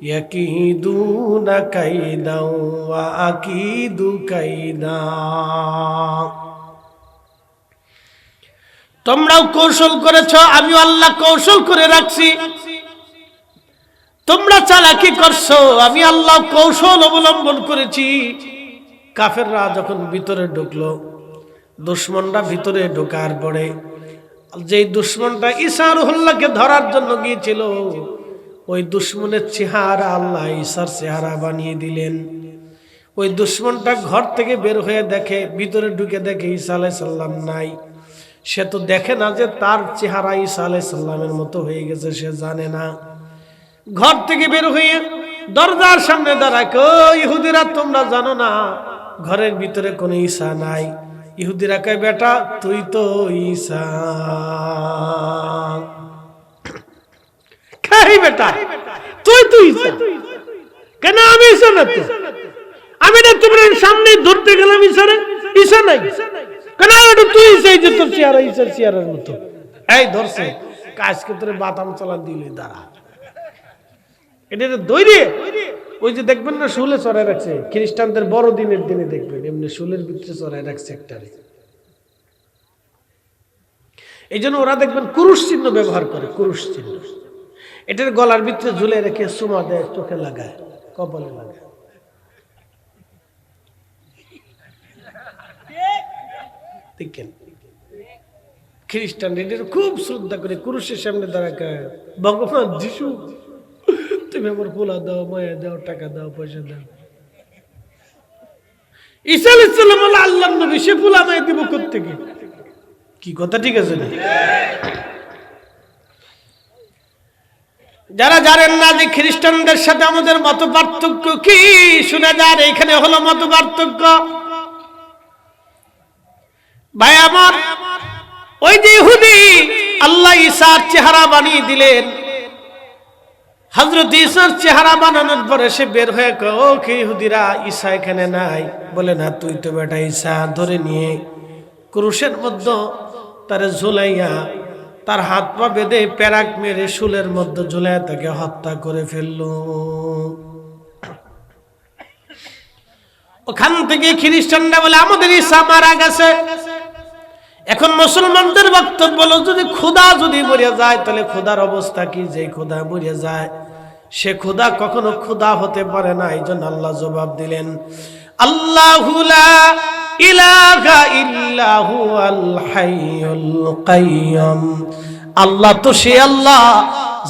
ইয়াকিদুনা কাইদা ওয়া আকিদু কাইদা। তোমরাও কৌশল করেছো, আমি আল্লাহ কৌশল করে রাখছি। তোমরা চালাকি করছো, আমি আল্লাহ কৌশল অবলম্বন করেছি। কাফেররা যখন ভিতরে ঢুকলো, দুশমনরা ভিতরে ঢোকার পরে যেই দুশমনটা ঈসা রুহুল্লাহকে ধরার জন্য গিয়েছিল, ওই দুশমনের চেহারা আল্লাহ ঈসার চেহারা বানিয়ে দিলেন। ওই দুশমনটা ঘর থেকে বের হয়ে দেখে, ভিতরে ঢুকে দেখে ঈসা আলাইহিস সালাম নাই। সে তো দেখে না যে তার চেহারা ঈসা আলাইহিস সালামের মতো হয়ে গেছে, সে জানে না। ঘর থেকে বের হয়ে দরজার সামনে দাঁড়ায়, ও ইহুদিরা তোমরা জানো না ঘরের ভিতরে কোনো ঈসা নাই? ইহুদিরা কয়, বেটা তুই তো ঈসা। খাই বেটা তুই তো ঈসা। কেন আমি ঈসা না? তো আমি না তোমার সামনে ধরতে গেলাম ঈসারে, ঈসা নাই কেন? এটা তুই ঈসা, যে তোর চেহারা ঈসার চেহারার মতো। এই ধরছে, কাজকে তোরে বাদাম চালান দিলি দাঁড়া। এটা দৈরে ওই যে দেখবেন না শুলে চড়াই রাখছে, খ্রিস্টানদের বড়দিনের দিনে দেখবেন এমনি শুলের ভিতরে চড়াই রাখছে একটারে। এই জন্য ওরা দেখবেন কুরুশ চিহ্ন ব্যবহার করে, কুরুশ চিহ্ন। এটার গলার ভিতরে ঝুলে রেখে চুমা দেয়, চোখে লাগায়, কপালে লাগায়। দেখেন খ্রিস্টান এটার খুব শ্রদ্ধা করে, কুরুশের সামনে দাঁড়ায়, ভগবান যিশু তুমি আমার পোলা দাও, মায়া দাও, টাকা দাও, পয়সা দাও। ঈসা আলাইহিস সালাম হলো আল্লাহর নবী, সে পোলা মায়া দিব কোত্থেকে? কি কথা ঠিক আছে না? যারা জানেন না যে খ্রিস্টানদের সাথে আমাদের মত পার্থক্য কি, শুনে যান, এখানে হলো মত পার্থক্য। ভাই আমার, ওই যে ইহুদি আল্লাহ ঈসার চেহারা বানিয়ে দিলেন, হযরত ঈসার চেহারা বানানোর পরে সে বের হয়ে কয়, ও কি ইহুদিরা, ঈসা এখানে নাই? বলে না, তুই তো বেটা ঈসা। ধরে নিয়ে ক্রুশের মধ্যে তারে ঝুলাইয়া, তার হাত পা বেঁধে প্যারাক মেরে শুলের মধ্যে ঝুলাইয়া তাকে হত্যা করে ফেলল। ওখান থেকে খ্রিস্টানরা বলে আমাদের ঈসা মারা গেছে। এখন মুসলমানদের বক্তব্য হলো, যদি খোদা যদি মরে যায় তাহলে খোদার অবস্থা কি? যে খোদা মরে যায় সে খোদা কখনো খোদা হতে পারে না। এই জন্য আল্লাহ জবাব দিলেন, আল্লাহু লা ইলাহা ইল্লা হুয়াল হাইয়ুল কাইয়্যুম। আল্লাহ তো সে আল্লাহ,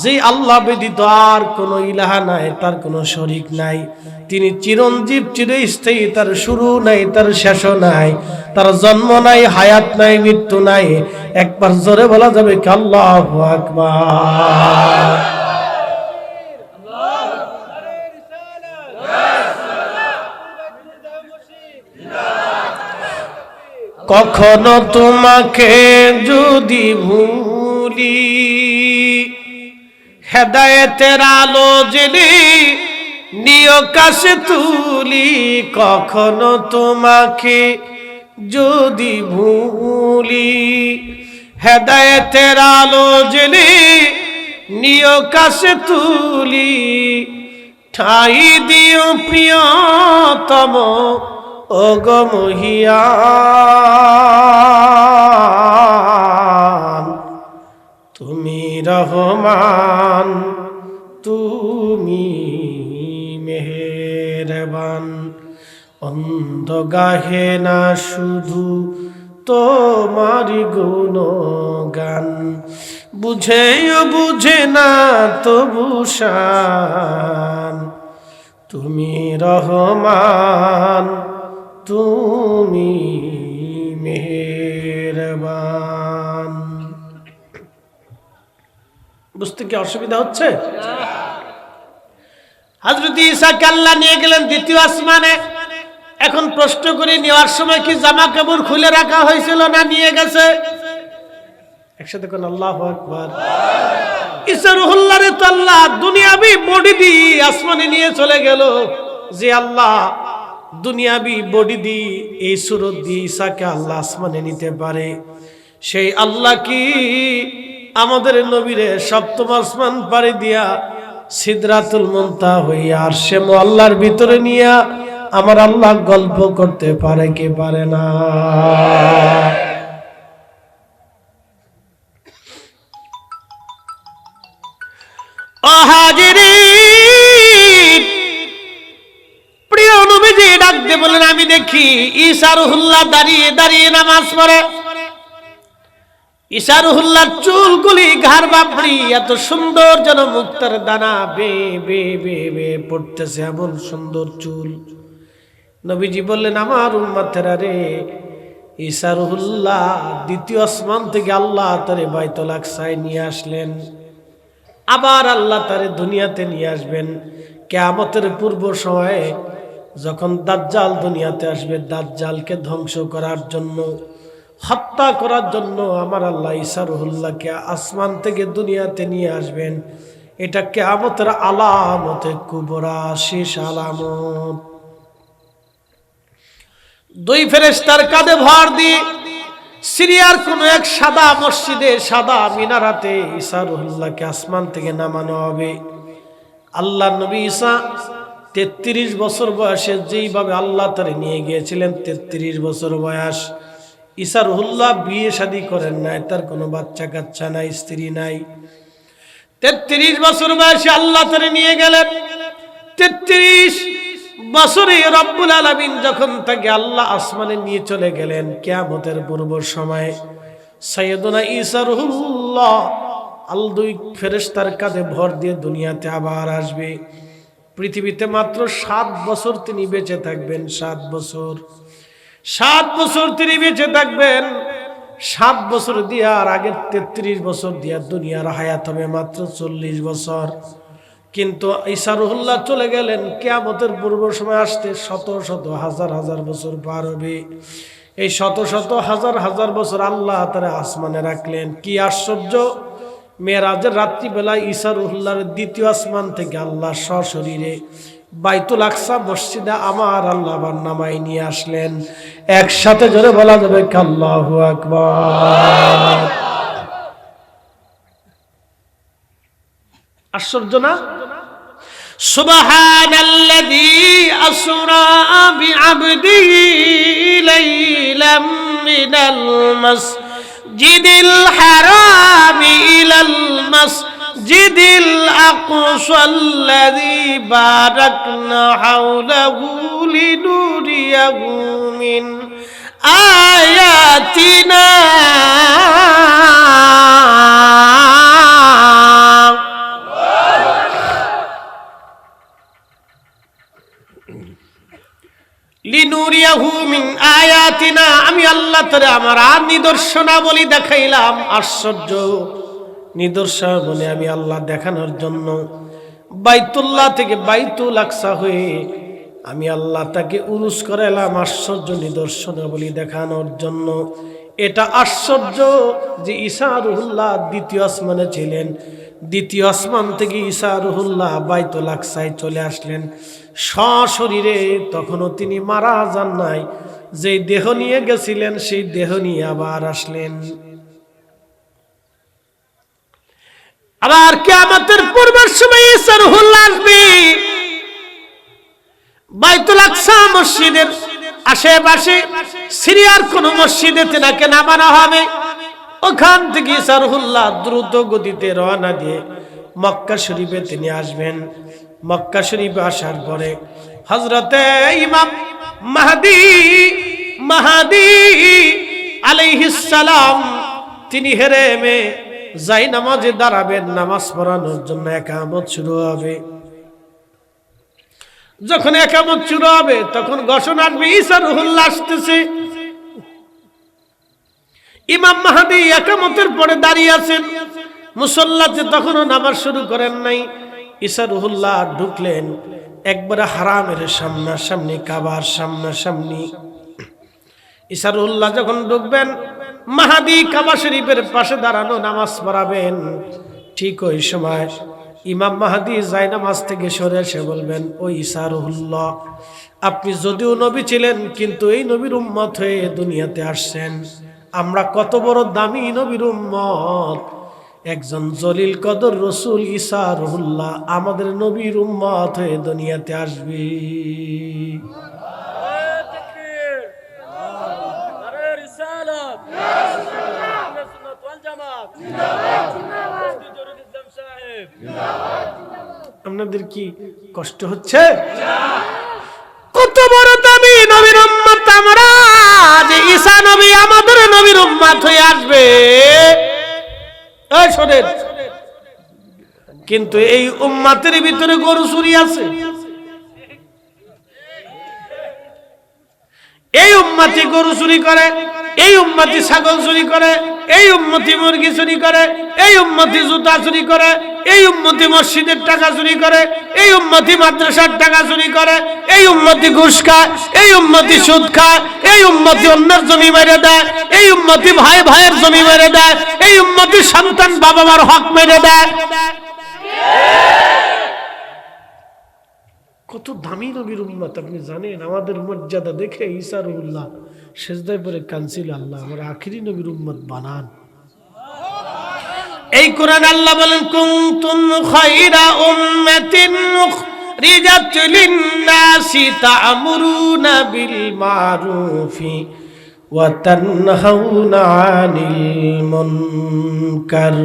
যে আল্লাহ ব্যতীত আর কোনো ইলাহা নাই, তার কোনো শরীক নাই। তিনি চিরঞ্জীব, চিরস্থায়ী, তার শুরু নাই, তার শেষও নাই, তার জন্ম নাই, হায়াত নাই, মৃত্যু নাই। একবার জোরে বলা যাবে কি আল্লাহু আকবার। কখনো তোমাকে যদি ভুলি, হেদায়েতের আলো জেলে নিয় কাছে তুলি। কখনো তোমাকে যদি ভুলি, হেদায়েতের আলো জেলে নিয় কাছে তুলি। ঠাই দিও প্রিয়তম ও গো মহিয়ান, তুমি রহমান, তুমি মেহেরবান। অন্ধ গাহে না শুধু তোমারি গুণগান, বুঝেও বুঝে না তবু শান। তুমি রহমান, তুমি মেহেরবান। বুঝতে কি অসুবিধা হচ্ছে? হযরত ঈসাকে আল্লাহ নিয়ে গেলেন দ্বিতীয় আসমানে। এখন প্রশ্ন করে, নেওয়ার সময় কি জামা কাপড় খুলে রাখা হয়েছিল না নিয়ে গেছে? একসাথে কোন আল্লাহু আকবার। ঈসা রুহুল্লাহরে তো আল্লাহ দুনিয়াবি বডি দিয়ে আসমানে নিয়ে চলে গেল। যে আল্লাহ দুনিয়াবি বডি দিয়ে, এই সুরত দিয়ে ঈসাকে আল্লাহ আসমানে নিতে পারে, সেই আল্লাহ কি আমাদের নবীরে সপ্তম আসমান পাড়ি দিয়া সিদরাতুল মুনতাহা হইয়া আরশে মুআল্লার ভিতরে নিয়া আমার আল্লাহ গল্প করতে পারে কি পারে না? হাজিরিন, প্রিয় নবীজি ডাক দিয়ে বলেন, আমি দেখি ঈসা রুহুল্লাহ দাঁড়িয়ে দাঁড়িয়ে নামাজ পড়ে। ঈসা রুহুল্লাহর চুলগুলি ঘাড় বাবরি এত সুন্দর, যেন মুক্তার দানা বে বে বে বে পড়তেছে, এমন সুন্দর চুল। নবীজি বললেন, আমার উম্মতেরা রে, ঈসা রুহুল্লাহ দ্বিতীয় আসমান থেকে আল্লাহ তারে বাইতুল আকসায় নিয়ে আসলেন, আবার আল্লাহ তারে দুনিয়াতে নিয়ে আসবেন কিয়ামতের পূর্ব সময়ে। যখন দাজ্জাল দুনিয়াতে আসবে, দাজ্জালকে ধ্বংস করার জন্য, হত্যা করার জন্য আমার আল্লাহ ঈসা রুহুল্লাহকে আসমান থেকে দুনিয়াতে নিয়ে আসবেন। এটা কিয়ামতের আলামতে কুবরা, শেষ আলামত। দুই ফেরেশতার কাঁধে ভর দিয়ে সিরিয়ার কোন এক সাদা মসজিদে, সাদা মিনারাতে ঈসা রুহুল্লাহকে আসমান থেকে নামানো হবে। আল্লাহ নবী ঈসা 33 বছর বয়সে যেইভাবে আল্লাহ তারে নিয়ে গিয়েছিলেন, 33 বছর বয়স। ঈসা রুহুল্লাহ বিয়ে শাদী করেন নাই, তার কোনো বাচ্চা কাচ্চা নাই, স্ত্রী নাই। 33 বছর বয়সে আল্লাহ তারে নিয়ে গেলেন। 33 বছরে রব্বুল আলামিন যখন তাকে আল্লাহ আসমানে নিয়ে চলে গেলেন, কিয়ামতের পূর্ব সময়ে সাইয়েদুনা ঈসা রুহুল্লাহ দুই ফেরেশতার কাঁধে ভর দিয়ে দুনিয়াতে আবার আসবে। পৃথিবীতে মাত্র 7 বছর তিনি বেঁচে থাকবেন। 7 বছর, 7 বছর তিনি বেঁচে থাকবেন। 7 বছর দিয়ে আর আগের 33 বছর দিয়ে দুনিয়ার হায়াত হবে মাত্র 40 বছর। কিন্তু ঈসা রুহুল্লাহ চলে গেলেন, কিয়ামতের পূর্ব সময় আসতে শত শত হাজার হাজার বছর পার হবে। এই শত শত হাজার হাজার বছর আল্লাহ তারা আসমানে রাখলেন। কি আশ্চর্য! মেরাজের রাত্রিবেলায় ঈসা রুহুল্লাহর দ্বিতীয় আসমান থেকে আল্লাহ সশরীরে বাইতুল আকসা মসজিদে আমার আল্লাহ নামায় নিয়ে আসলেন। একসাথে জোরে বলা যাবে আল্লাহু আকবার। আশ্চর্য না? সুবহানাল্লাযী আসরা বিআবদিহি লাইলাম মিনাল মাসজিদিল হারামি ইলাল মাসজিদিল আকসাল্লাযী বারাকনা হাওলাহু লিনুরিয়াহু মিন আয়াতিনা। লিনুরিয়াহু মিন আয়াতিনা, আমি আল্লাহ তাআলা আমার নিদর্শনাবলী দেখাইলাম। আশ্চর্য নিদর্শনাবলী আমি আল্লাহ দেখানোর জন্য বাইতুল্লাহ থেকে বাইতুল আকসা হয়ে আমি আল্লাহ তাকে উরুস করাইলাম, আশ্চর্য নিদর্শনাবলী দেখানোর জন্য। এটা আশ্চর্য যে ঈসা রুহুল্লাহ দ্বিতীয় আসমানে ছিলেন, দ্বিতীয় আসমান থেকে ঈসা রুহুল্লাহ বাইতুল আকসায় চলে আসলেন সশরীরে। তখনও তিনি মারা যান নাই, যেই দেহ নিয়ে গেছিলেন সেই দেহ নিয়ে আবার আসলেন। আবার কিয়ামতের পূর্বের সময় ঈসা রুহুল্লাহ আসবে বাইতুল আকসা মসজিদের আশেপাশে সিরিয়ার কোন মসজিদে তেনাকে নামানো হবে। ওখান থেকে ঈসা রুহুল্লাহ দ্রুত গতিতে রওনা দিয়ে মক্কা শরীফে তিনি আসবেন। মক্কা শরীফে আসার পরে হযরতে ইমাম মাহদী আলাইহিস সালাম তিনি হেরেমে যাই নামাজে দাঁড়াবেন, নামাজ পড়ানোর জন্য ইকামত শুরু হবে। যখন ইকামত শুরু হবে তখন ঘোষণা আসবে ঈসা রুহুল্লাহ আসতেছে। ইমাম মাহদী ইকামতের পরে দাঁড়িয়ে আছেন মুসল্লাতে, তখনও নামাজ শুরু করেন নাই। ঈসা রুহুল্লাহ ঢুকলেন একবারে হারামের সামনাসামনি, কাবার সামনাসামনি। ঈসা রুহুল্লাহ যখন ঢুকবেন, মাহদী কাবা শরীফের পাশে দাঁড়ানো নামাজ পড়াবেন। ঠিক ওই সময় ইমাম মাহদী জায়নামাজ থেকে সরে এসে বলবেন, ও ঈসা রুহুল্লাহ, আপনি যদিও নবী ছিলেন কিন্তু এই নবীর উম্মত হয়ে দুনিয়াতে আসছেন। আমরা কত বড় দামি নবীর উম্মত, একজন জলিল কদর রসুল ঈসা রুহুল্লাহ আমাদের নবীর উম্মত হয়ে দুনিয়াতে আসবে। আপনাদের কি কষ্ট হচ্ছে? কত বড় দামি নবীর উম্মত আমরা, যে ঈসা নবী আমাদের নবীর উম্মত হয়ে আসবে। এই শোনেন, কিন্তু এই উম্মতের ভিতরে গরু চুরি আছে। এই উম্মতি গরু চুরি করে, এই উম্মতি ছাগল চুরি করে, এই উম্মতি মুরগি চুরি করে, এই উম্মতি জুতা চুরি করে, এই উম্মতি মসজিদের টাকা চুরি করে, এই উম্মতি মাদ্রাসার টাকা চুরি করে, এই উম্মতি ঘুষ খায়, এই উম্মতি সুদ খায়, এই উম্মতি অন্যের জমি মেরে দেয়, এই উম্মতি ভাই ভাইয়ের জমি মেরে দেয়, এই উম্মতি সন্তান বাবা মার হক মেরে দেয়। কত দামি নবীর উম্মত আপনি জানেন? আমাদের মর্যাদা দেখে ঈসা রুহুল্লাহ সিজদায় পড়ে কাঁদছিল, আল্লাহ আমার আখিরি নবীর উম্মত বানান। এই কোরআন আল্লাহ বলেন, কুনতুম খায়রা উম্মাতিন উখরিজাত লিন-নাসি তা'মুরুনা বিল মা'রুফি ওয়া তানহাউনা আনিল মুনকার।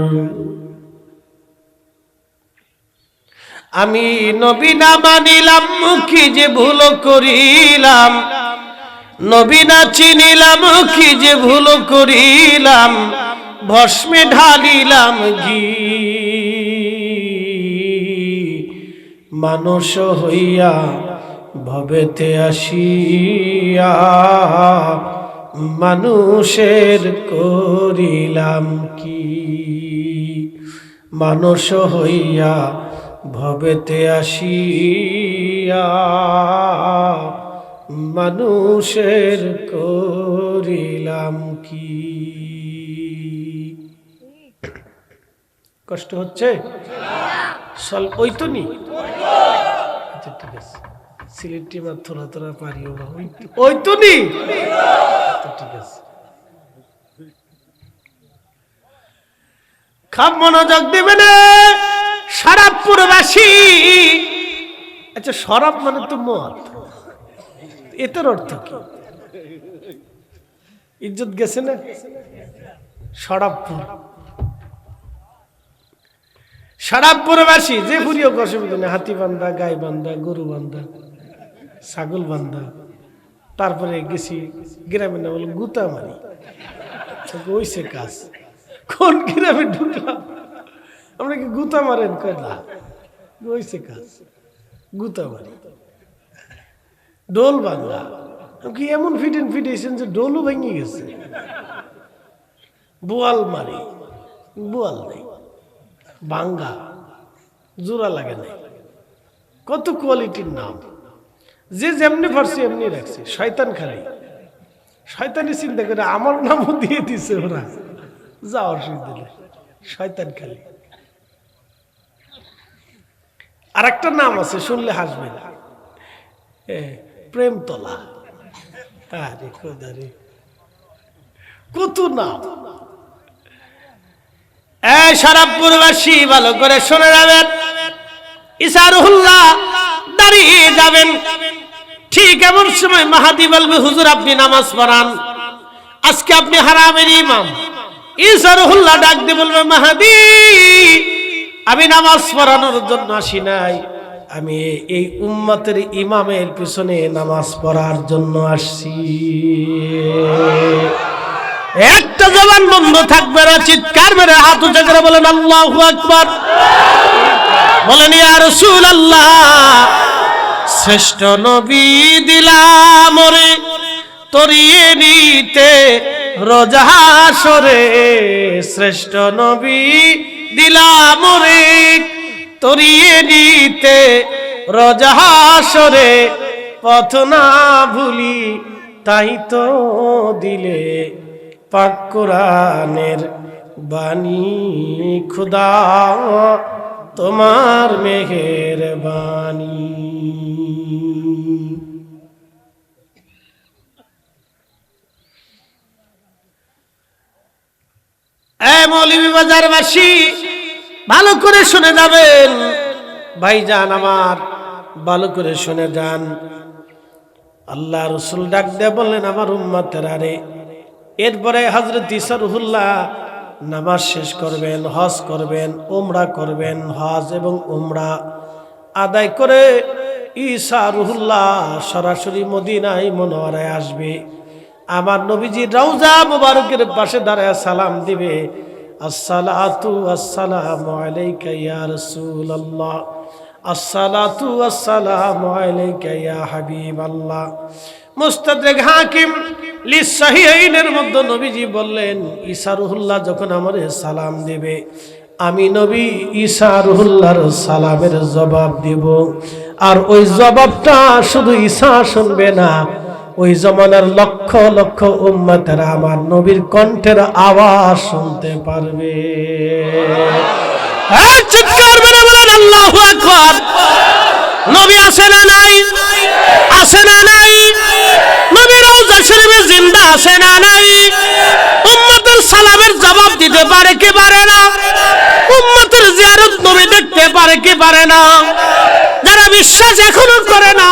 আমি নবী না মানিলাম কি যে ভুল করিলাম, নবী না চিনিলাম কি যে ভুল করিলাম, ভস্মে ঢালিলাম ঘি। মানুষ হইয়া ভবেতে আসিয়া মানুষের করিলাম কি। মানুষ হইয়া ভবেতে আসিয়া মানুষের করিলাম কি। কষ্ট হচ্ছে? ওই তো নি, আচ্ছা ঠিক আছে, সিলেটি মা থোড়া থোড়া পারিও, ওই তো নি, ঠিক আছে। খাপ মনোযোগ দেবে না শরাবপুরবাসী। আচ্ছা, শরাব মানে তো মদ, এটার অর্থ কি? ইজ্জত গেছে না? শরাবপুর, শরাবপুরবাসী যে ফুরিও অসুবিধা নেই, হাতি বান্ধা, গাই বান্ধা, গরু বান্ধা, ছাগল বান্ধা। তারপরে গেছি গ্রামের নাম হলো গুতামারি, ওইসে কাজ। কোন গ্রামে ঢুকলাম আমরা, কি গুতা মারেন কয়লা, ওইসে কাজ গুতামারি। ডোল বাংলা কি এমন ফিটেছেন যে ডোলও ভেঙে গেছে। বোয়াল মারি, বোয়াল নেই, বাঙ্গা জোড়া লাগে নাই। কত কোয়ালিটির নাম, যে যেমনি পারছে এমনি রাখছে। শয়তান খালি, শয়তানি চিন্তা করে আমার নামও দিয়ে দিছে ওরা, যা অসুবিধা নেই, শয়তান খালি। আর একটা নাম আছে, শুনলে হাসবেন, প্রেমতলা। আরে খোদারে, কত নাম। এই শরাবপুরবাসী ভালো করে শুনে যাবেন, ঈসা রুহুল্লাহ দাঁড়িয়ে যাবেন। ঠিক এমন সময় মাহাদি বলবে, হুজুর আপনি নামাজ পড়ান, আজকে আপনি হারামের ইমাম। ঈসা রুহুল্লাহ ডাক দিয়ে বলবে, মাহাদি আমি নামাজ পড়ানোর জন্য আসি নাই, আমি এই উম্মতের ইমামের পিছনে নামাজ পড়ার জন্য আসছি। একটা জবান বন্ধ থাকবে না, চিৎকার মেরে হাত উঁচু করে বলেন আল্লাহু আকবার। বলেন ইয়া রাসূলুল্লাহ, শ্রেষ্ঠ নবী দিলাম রে তরিয়ে নিতে রোজ হাসরে। শ্রেষ্ঠ নবী দিলাম রে তরিয়ে নিতে রোজ হাসরে। পথ না ভুলি তাই তো দিলে পাক কোরআনের বাণী। খুদা তোমার মেহেরবানি। মৌলভীবাজারবাসী ভালো করে শুনে যাবেন, ভাইজান আমার ভালো করে শুনে যান। আল্লাহ রসুল ডাক দিয়ে বললেন, আমার উম্মতেরা রে। এরপরে হযরত ঈসা রুহুল্লাহ নামাজ শেষ করবেন, হজ করবেন, উমরা করবেন, হজ এবং উমরা আদায় করে ঈসা রুহুল্লাহ সরাসরি মদিনায় মুনওয়ারায় আসবে। আমার নবীজি রওজা মুবারকের পাশে দাঁড়ায় সালাম দিবে, আসসালাতু আসসালামু আলাইকা ইয়া রাসূলুল্লাহ, আসসালাতু আসসালামু আলাইকা ইয়া হাবিবাল্লাহ। মুস্তাদরাক হাকিম লিসহিহাইনের মধ্যে নবীজি বললেন, ঈসা রুহুল্লাহ যখন আমারে সালাম দিবে, আমি নবী ঈসা রুহুল্লাহর সালামের জবাব দিব। আর ওই জবাবটা শুধু ঈসা শুনবে না, ওই জমানার লক্ষ লক্ষ উম্মতেরা আমার নবীর কণ্ঠের আওয়াজ শুনতে পারবে। হ্যাঁ, চিৎকার মেরে বলেন আল্লাহু আকবার। নবী আছে না নাই? আছে না নাই? নবী রওজা শরীফে জিন্দা আছে না নাই? উম্মতের সালামের জবাব দিতে পারে কি পারে না? উম্মতের জিয়ারত নবী দেখতে পারে কি পারে না? যারা বিশ্বাস এখনো করে না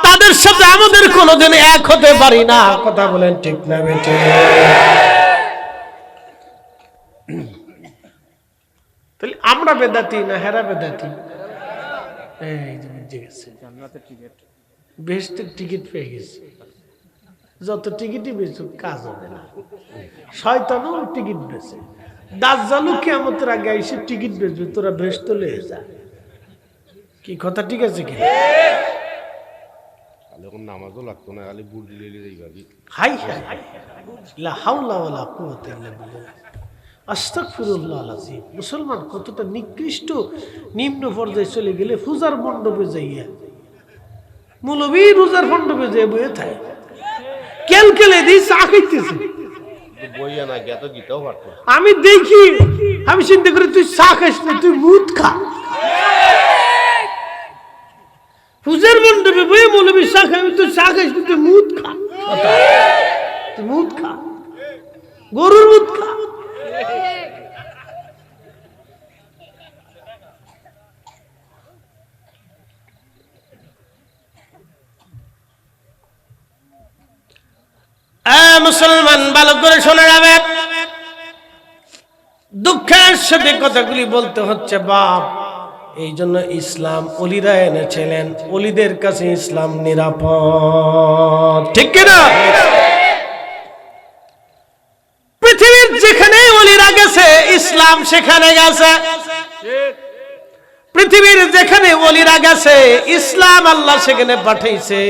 তাদের সাথে আমাদের কোনোদিন এক হতে পারি না। কথা বলেন ঠিক না বেঠিক? তাহলে আমরা বেদাতি না হেরা বেদাতি? এই যে বুঝে গেছে, জান্নাতের টিকিট, বেহেশতের টিকিট পেয়ে গেছে। যত টিকিটই বেচুক কাজ হবে না। শয়তানও টিকিট বেচে, দাজ্জালও কিয়ামতের আগে এসে টিকিট বেচবে, তোরা বেহেশত লয়ে যা। কি কথা ঠিক আছে কি? নামাজও লাগতো না, খালি বুট দিলে যাইবাবি। হাই হাই হাই, লা হাওলা ওয়ালা কুওয়াতা ইল্লা বিল্লাহ। আস্তাগফিরুল্লাহ আল-আযীম। মুসলমান কতটা নিকৃষ্ট নিম্ন পর্যায়ে চলে গেলে পূজার মণ্ডপে যাইয়া মৌলবী রোজার মণ্ডপে যাই বইয়ে থাকে, কেলকেলে দিয়ে চা খাইতেছে। আমি দেখি, আমি চিন্তা করি তুই চা খাইস না, তুই মুদ খা। পূজার মণ্ডপে বইয়ে মৌলবী চা খাই, তুই চা খাইস না, তুই মুদ খা। তুই মুদ খা, গরুর মুদ খা। মুসলমান ভালো করে শোনা যাবে, দুঃখের সাথে কথাগুলি বলতে হচ্ছে বাপ। এই জন্য ইসলাম অলিরা এনেছিলেন, অলিদের কাছে ইসলাম নিরাপদ, ঠিক কিনা? পৃথিবীর যেখানে অলিরা গেছে ইসলাম সেখানে গেছে। পৃথিবীর যেখানে অলিরা গেছে ইসলাম আল্লাহ সেখানে পাঠাইছে।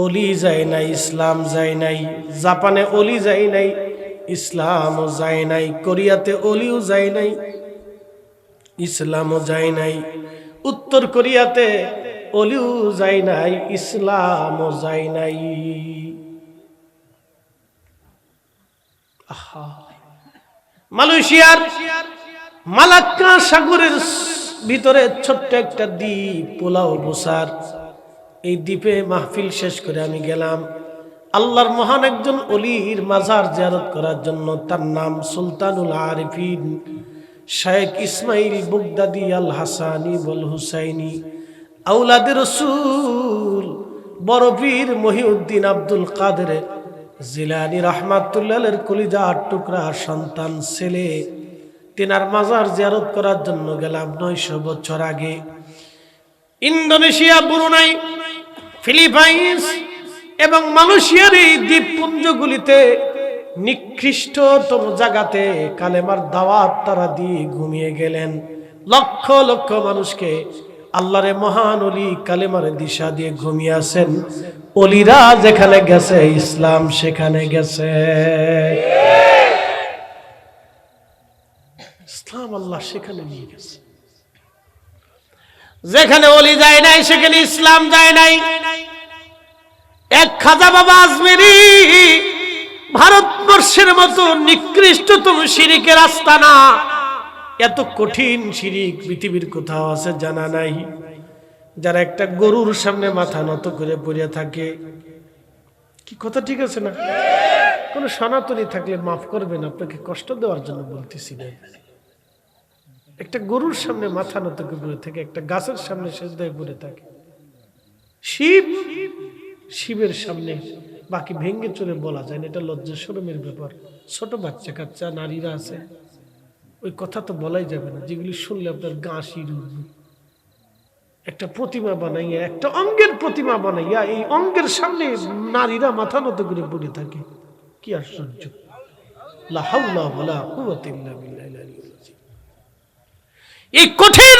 অলি যায় নাই, ইসলাম যায় নাই। জাপানে অলি যায় নাই, ইসলামও যায় নাই। কোরিয়াতে অলিও যায় নাই, ইসলামও যায় নাই। উত্তর কোরিয়াতে অলিও যায় নাই, ইসলামও যায় নাই। মালয়েশিয়ার মালাক্কা সাগরের ভিতরে ছোট্ট একটা দ্বীপ, পোলাও বুসার। এই দ্বীপে মাহফিল শেষ করে আমি গেলাম আল্লাহর মহান একজন অলির মাজার জিয়ারত করার জন্য। তার নাম সুলতানুল আরিফিন শেখ ইসমাইল বুগদাদি আল হাসানি বল হুসাইনি, আওলাদে রসুল বড় পীর মহিউদ্দিন আব্দুল কাদের জিলানী রাহমাতুল্লাহের কলিজার টুকরা সন্তান ছেলে। তিনার মাজার জিয়ারত করার জন্য গেলাম 900 বছর আগে। ইন্দোনেশিয়া, ব্রুনাই, ফিলিপাইন্স এবং মালয়েশিয়ার এই দ্বীপপুঞ্জগুলিতে নিকৃষ্টতম জায়গাতে কালেমার দাওয়াত তারা দিয়ে ঘুমিয়ে গেলেন। লক্ষ লক্ষ মানুষকে আল্লাহরে মহান অলি কালেমার দিশা দিয়ে ঘুমিয়ে আছেন। অলিরা যেখানে গেছে ইসলাম সেখানে গেছে। ইসলাম আল্লাহ সেখানে নিয়ে গেছে। যেখানে অলি যায় নাই সেখানে ইসলাম যায় নাই। এক খাজা বাবা আজমেরি ভারতবর্ষের মতো নিকৃষ্টতম শিরিকের আস্তানা, এত কঠিন শিরিক পৃথিবীর কোথাও আছে জানা নাই। যারা একটা গরুর সামনে মাথা নত করে পড়ে থাকে। কি কথা ঠিক আছে না? কোন সনাতনী থাকলে মাফ করবেন, আপনাকে কষ্ট দেওয়ার জন্য বলতেছি না। একটা গরুর সামনে মাথা নত করে পড়ে থাকে, একটা গাছের সামনে সেজদায় পড়ে থাকে। শিবের সামনে বাকি ভেঙ্গে চলে বলা যায় না, এটা লজ্জা শরমের ব্যাপার। ছোট বাচ্চা কাচ্চা নারীরা আছে, ওই কথা তো বলাই যাবে না, যেগুলি শুনলে আপনার গা শির উঠবে। একটা প্রতিমা বানাইয়া, একটা অঙ্গের প্রতিমা বানাইয়া এই অঙ্গের সামনে নারীরা মাথা নত করে পড়ে থাকে, কি আশ্চর্য! লা হাওলা ওয়ালা কুওয়াতা ইল্লা বিল্লাহিল আলিয়্যিল আযীম। এই কঠিন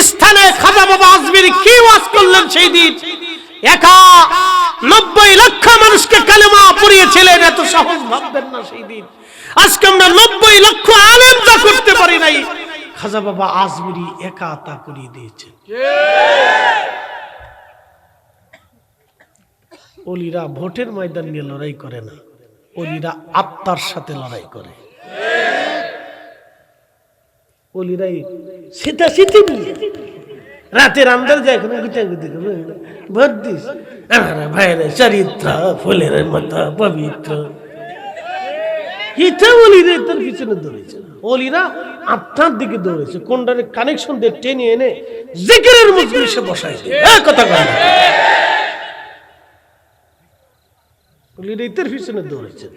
স্থানে খাজা বাবা আজমিরি কি ওয়াজ করলেন সেই দিন? 91 লক্ষ মানুষকে কালেমা পড়িয়েছিলেন, এত সহজ ভাববেন না সেই দিন। আজকে আমরা 90 লক্ষ আলেম যা করতে পারি নাই, খাজা বাবা আজমিরি একা তা করিয়ে দিয়েছেন। ওলিরা ভোটের ময়দান নিয়ে লড়াই করে না, ওলিরা আত্মার সাথে লড়াই করে। ওলিরাই সেটা শীতে রাতের আন্দার যায় কোনো গুটাগুটি ভোট দিস ভাইয়ের চরিত্র ফুলের মতো পবিত্র, এটা ওলিরা তার পিছনে দৌড়েছে। ওলিরা আত্মার দিকে দৌড়েছে, কোনটারে কানেকশন দিয়ে টেনে এনে জিকিরের মজলিসে বসাই দিয়ে কথা বলে। ওলিরা এটার পিছনে দৌড়েছে।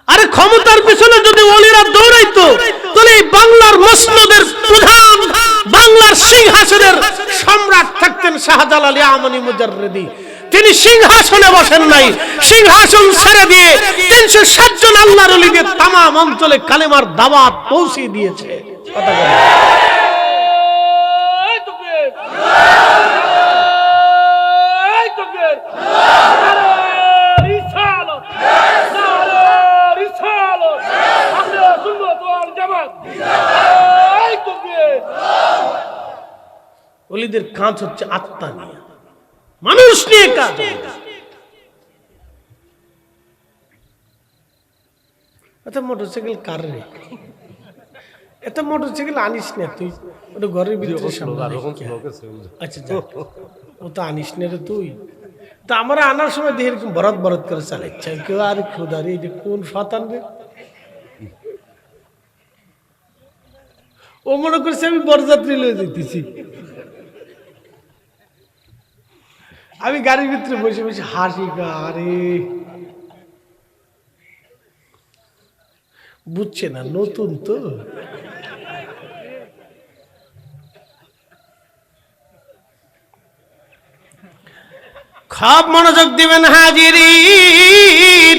আরে ক্ষমতার পিছনে যদি ওলিরা দৌড়াইতো তাহলে বাংলার মসনদের প্রধান, বাংলার সিংহাসনের সম্রাট থাকতেন শাহজালাল ইয়ামানি মুজাররিদি। তিনি সিংহাসনে বসেন নাই, সিংহাসন ছেড়ে দিয়ে 360 জন আল্লাহর ওলিদের তাম অঞ্চলে কালেমার দাওয়াত পৌঁছে দিয়েছে। কথা বলেন। ওলিদের কাজ হচ্ছে আত্মা নিয়ে, মানুষ নিয়ে কাজ। আচ্ছা মোটরসাইকেল কার রে? এত মোটরসাইকেল আনিস না তুই, ওটা ঘরের ভিতরে। আচ্ছা ও তো আনিস না রে তুই। তা আমরা আনার সময় দেখে এরকম বরত বরত করে চালাচ্ছে কেউ। আর খোদা রে, এটা কোন শতান রে? ও মনে করছে আমি বরযাত্রী লয়ে যেতেছি। আমি গাড়ির ভিতরে বসে বসে হাসি, আরে বুঝছে না, নতুন তো। খুব মনোযোগ দিবেন হাজিরিন।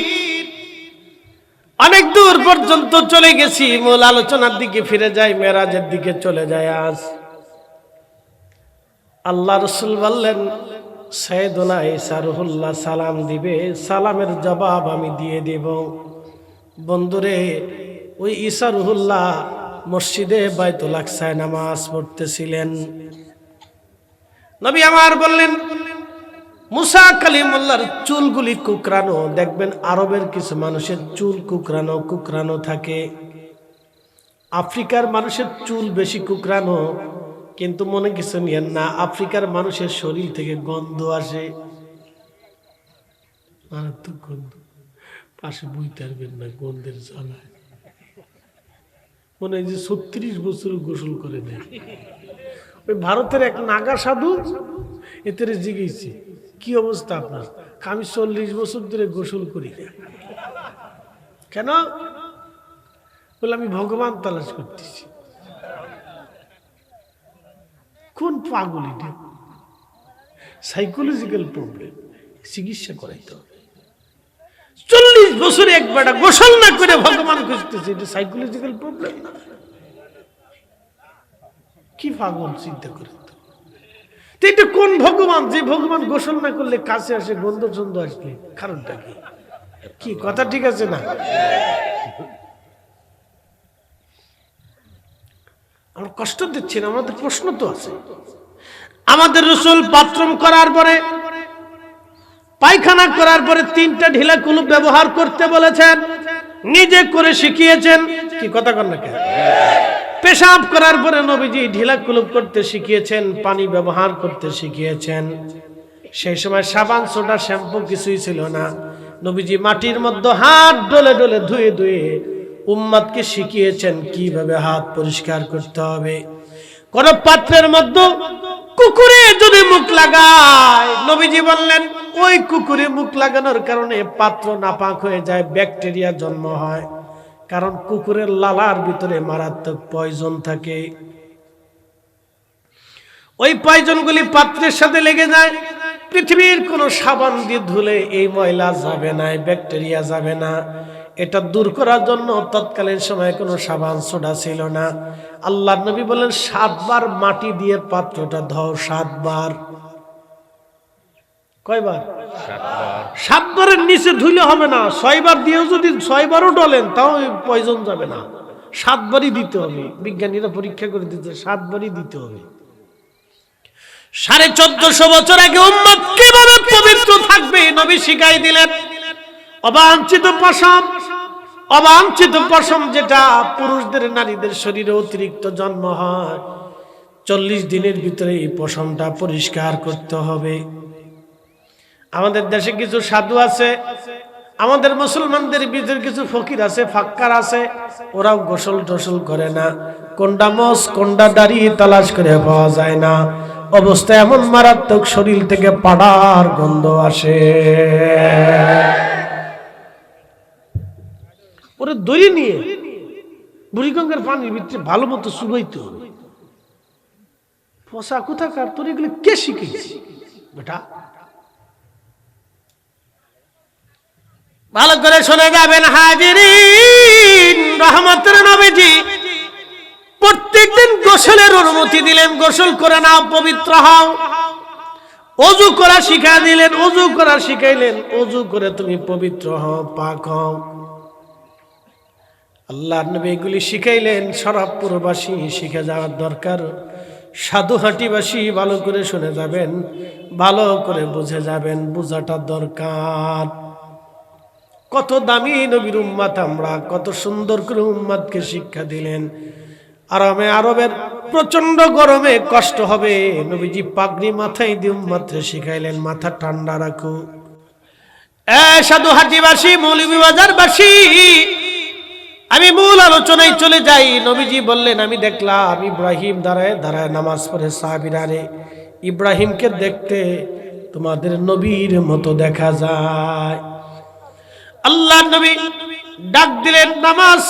অনেক দূর পর্যন্ত চলে গেছি, মূল আলোচনার দিকে ফিরে যাই, মেরাজের দিকে চলে যায়। আজ আল্লাহ রাসূল বললেন সাইয়েদুনা ঈসা রুহুল্লাহ সালাম দিবে, সালামের জবাব আমি দিয়ে দেব। বন্ধুরে, ওই ঈসা রুহুল্লাহ মসজিদে বাইতুল আকসায় নামাজ পড়তেছিলেন। নবী আমার বললেন মুসা কালিমুল্লাহর চুলগুলি কুকরানো। দেখবেন আরবের কিছু মানুষের চুল কুকরানো কুকরানো থাকে, আফ্রিকার মানুষের চুল বেশি কুকরানো। কিন্তু মনে কিছু নিয়েন না, আফ্রিকার মানুষের শরীর থেকে গন্ধ আসে, মারাত্মক গন্ধ। পাশে বইতে পারবেন না গন্ধের জ্বালায়। মনে হয় যে 36 বছর গোসল করে দেয়। ওই ভারতের এক নাগা সাধু এতে জিগেছি, কি অবস্থা আপনার? আমি 40 বছর ধরে গোসল করি না। কেন? বলে আমি ভগবান তালাশ করতেছি। কোন পাগল এটা? সাইকোলজিক্যাল প্রবলেম, চিকিৎসা করাইতে হবে। 40 বছরে একবার গোসল না করে ভগবান খুঁজতেছে, এটা সাইকোলজিক্যাল প্রবলেম না? কি পাগল চিন্তা করে তো। এটা কোন ভগবান যে ভগবান গোসল না করলে কাছে আসে, গন্ধ ছন্দ আসলে? কারণটা কি? কি কথা ঠিক আছে না? আমরা কষ্ট দিচ্ছি না, আমাদের প্রশ্ন তো আছে। আমাদের রাসূল বাথরুম করার পরে, পায়খানা করার পরে 3টা ঢিলা কুলুপ ব্যবহার করতে বলেছেন, নিজে করে শিখিয়েছেন। কি কথা কন না কেন? পেশাব করার পরে নবীজি ঢিলা কুলুপ করতে শিখিয়েছেন, পানি ব্যবহার করতে শিখিয়েছেন। সেই সময় সাবান সোডা শ্যাম্পু কিছুই ছিল না। নবীজি মাটির মধ্যে হাত ডলে ডলে ধুয়ে ধুয়ে উম্মতকে শিখিয়েছেন কিভাবে হাত পরিষ্কার করতে হবে। কোন পাত্রের মধ্যে কুকুরে যদি মুখ লাগায়, নবীজি বললেন ওই কুকুরে মুখ লাগানোর কারণে পাত্র নাপাক হয়ে যায়, ব্যাকটেরিয়া জন্ম হয়। কারণ কুকুরের লালার ভিতরে মারাত্মক পয়জন থাকে। ওই পয়জনগুলি পাত্রের সাথে লেগে যায়। পৃথিবীর কোন সাবান দিয়ে ধুলে এই ময়লা যাবে না, ব্যাকটেরিয়া যাবে না। এটা দূর করার জন্য তৎকালীন সময়ে কোনো সাবান সোডা ছিল না। আল্লাহর নবী বলেন 7 বার মাটি দিয়ে পাত্রটা ধোও, 7 বার। কয়বার? 7 বারের নিচে ধুলে হবে না। 6 বার দিয়েও যদি 6 বারও ডলেন তাও পয়জন যাবে না। 7 বারই দিতে হবে। বিজ্ঞানীরা পরীক্ষা করে দিতে 7 বারই দিতে হবে। 1450 বছর আগে উম্মত কিভাবে পবিত্র থাকবে নবী শিখাই দিলেন। অবাঞ্ছিত পশম, অবাঞ্ছিত পশম যেটা পুরুষদের নারীদের শরীরে অতিরিক্ত জন্ম হয়, 40 দিনের ভিতরে এই পশমটা পরিষ্কার করতে হবে। আমাদের দেশে কিছু সাধু আছে, আমাদের মুসলমানদের ভিতরে কিছু ফকির আছে, ফাক্কার আছে, ওরাও গোসল টোসল করে না। কোনটা মস কোনটা দাড়ি তালাশ করে পাওয়া যায় না। অবস্থা এমন মারাত্মক, শরীর থেকে পাড়ার গন্ধ আসে। ওরে দড়ি নিয়ে বুড়িগঙ্গার পানির ভিতরে ভালো মতো চুবাইতে হবে। পচা কোথাকার, তোর এগুলো কে শিখেছি বেটা? ভালো করে শুনে যাবেন হাজিরিন, রহমতের নবীজি প্রত্যেকদিন গোসলের অনুমতি দিলেন। গোসল করে নাও, পবিত্র হও। ওযু করা শিখাই দিলেন, ওযু করা শিখাইলেন। ওযু করে তুমি পবিত্র হও, পাক হও। আল্লাহর নবী এগুলি শিখাইলেন। শরবপুরবাসী শিখে যাওয়ার দরকার। সাধুহাটিবাসী ভালো করে শুনে যাবেন, ভালো করে বুঝে যাবেন, বোঝাটা দরকার। কত দামি নবীর উম্মত আমরা, কত সুন্দর করে উম্মতকে শিক্ষা দিলেন। আরবের প্রচন্ড গরমে কষ্ট হবে, নবীজি পাগড়ি মাথায় দিয়ে উম্মতকে শিখাইলেন, মাথা ঠান্ডা রাখো। সাধুহাটিবাসী, মৌলভীবাজারবাসী, আমি মূল আলোচনায় চলে যাই। নবীজি বললেন, আমি দেখলাম ইব্রাহিম দাঁড়ায় দাঁড়ায় নামাজ পড়ে। সাহাবীরা রে, ইব্রাহিমকে দেখতে তোমাদের নবীর মতো দেখা যায়। আল্লাহর নবী ডাক দিলেন, নামাজ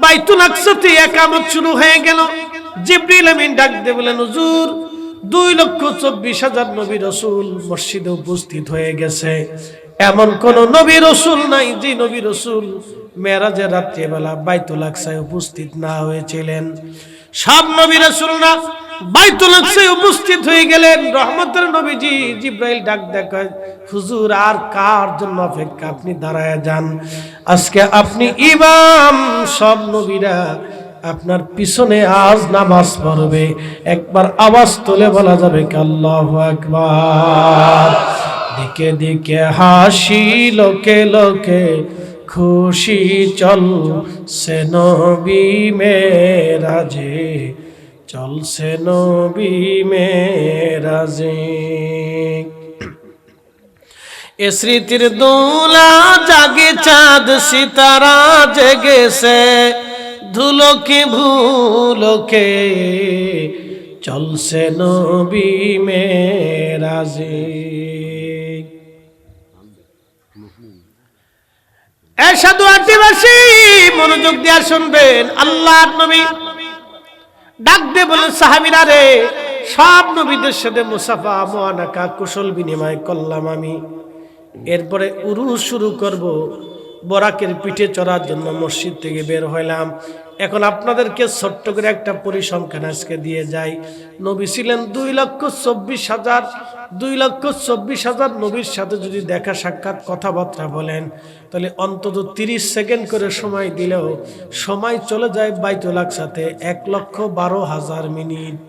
বাইতুল আকসাতে ইকামত শুরু হয়ে গেল। জিবরিল আমিন ডাক দিয়ে বলেন, হুজুর 2,24,000 নবী রাসূল মসজিদে উপস্থিত হয়ে গেছে। এমন কোন নবী রাসূল নাই যে নবী রাসূল মেরাজের রাত্রিবেলা বাইতুল আকসায় উপস্থিত না হয়েছিলেন। সব নবী রাসূলরা বাইতুল আকসায় উপস্থিত হয়ে গেলেন। রহমতের নবীজি জিবরাইল ডাক দেখায়, হুজুর আর কার জন্য অপেক্ষা, আপনি দাঁড়ায় যান। আজকে আপনি ইমাম, সব নবীরা আপনার পিছনে আজ নামাজ পড়বে। একবার আওয়াজ তুলে বলা যাবে কি আল্লাহু আকবার। দিকে দিকে হাসি, লোকে লোকে খুশি, চলছে নবী মেরাজে, চলছে নবী মেরাজে। এ স্মৃতির দোলা জাগে, চাঁদ সিতারা জেগেছে, ধুলোকে ভুলোকে চলছে নবী মেরাজে। সাধুহাটিবাসী মনোযোগ দিয়ে শুনবেন। আল্লাহর নবী ডাক দিয়ে বলেন, সাহাবীরা রে, সব নবীদের সাথে মুসাফা মুআনাকা কুশল বিনিময় করলাম আমি। এরপরে উরুস শুরু করব। বরাকের পিঠে চড়ার জন্য মসজিদ থেকে বের হইলাম। এখন আপনাদেরকে ছোট্ট করে একটা পরিসংখ্যান আজকে দিয়ে যাই। নবী ছিলেন 2,24,000। 2,24,000 নবীর সাথে যদি দেখা সাক্ষাৎ কথাবার্তা বলেন, তাহলে অন্তত 30 সেকেন্ড করে সময় দিলেও সময় চলে যায় বাইতুল আকসাতে 1,12,000 মিনিট।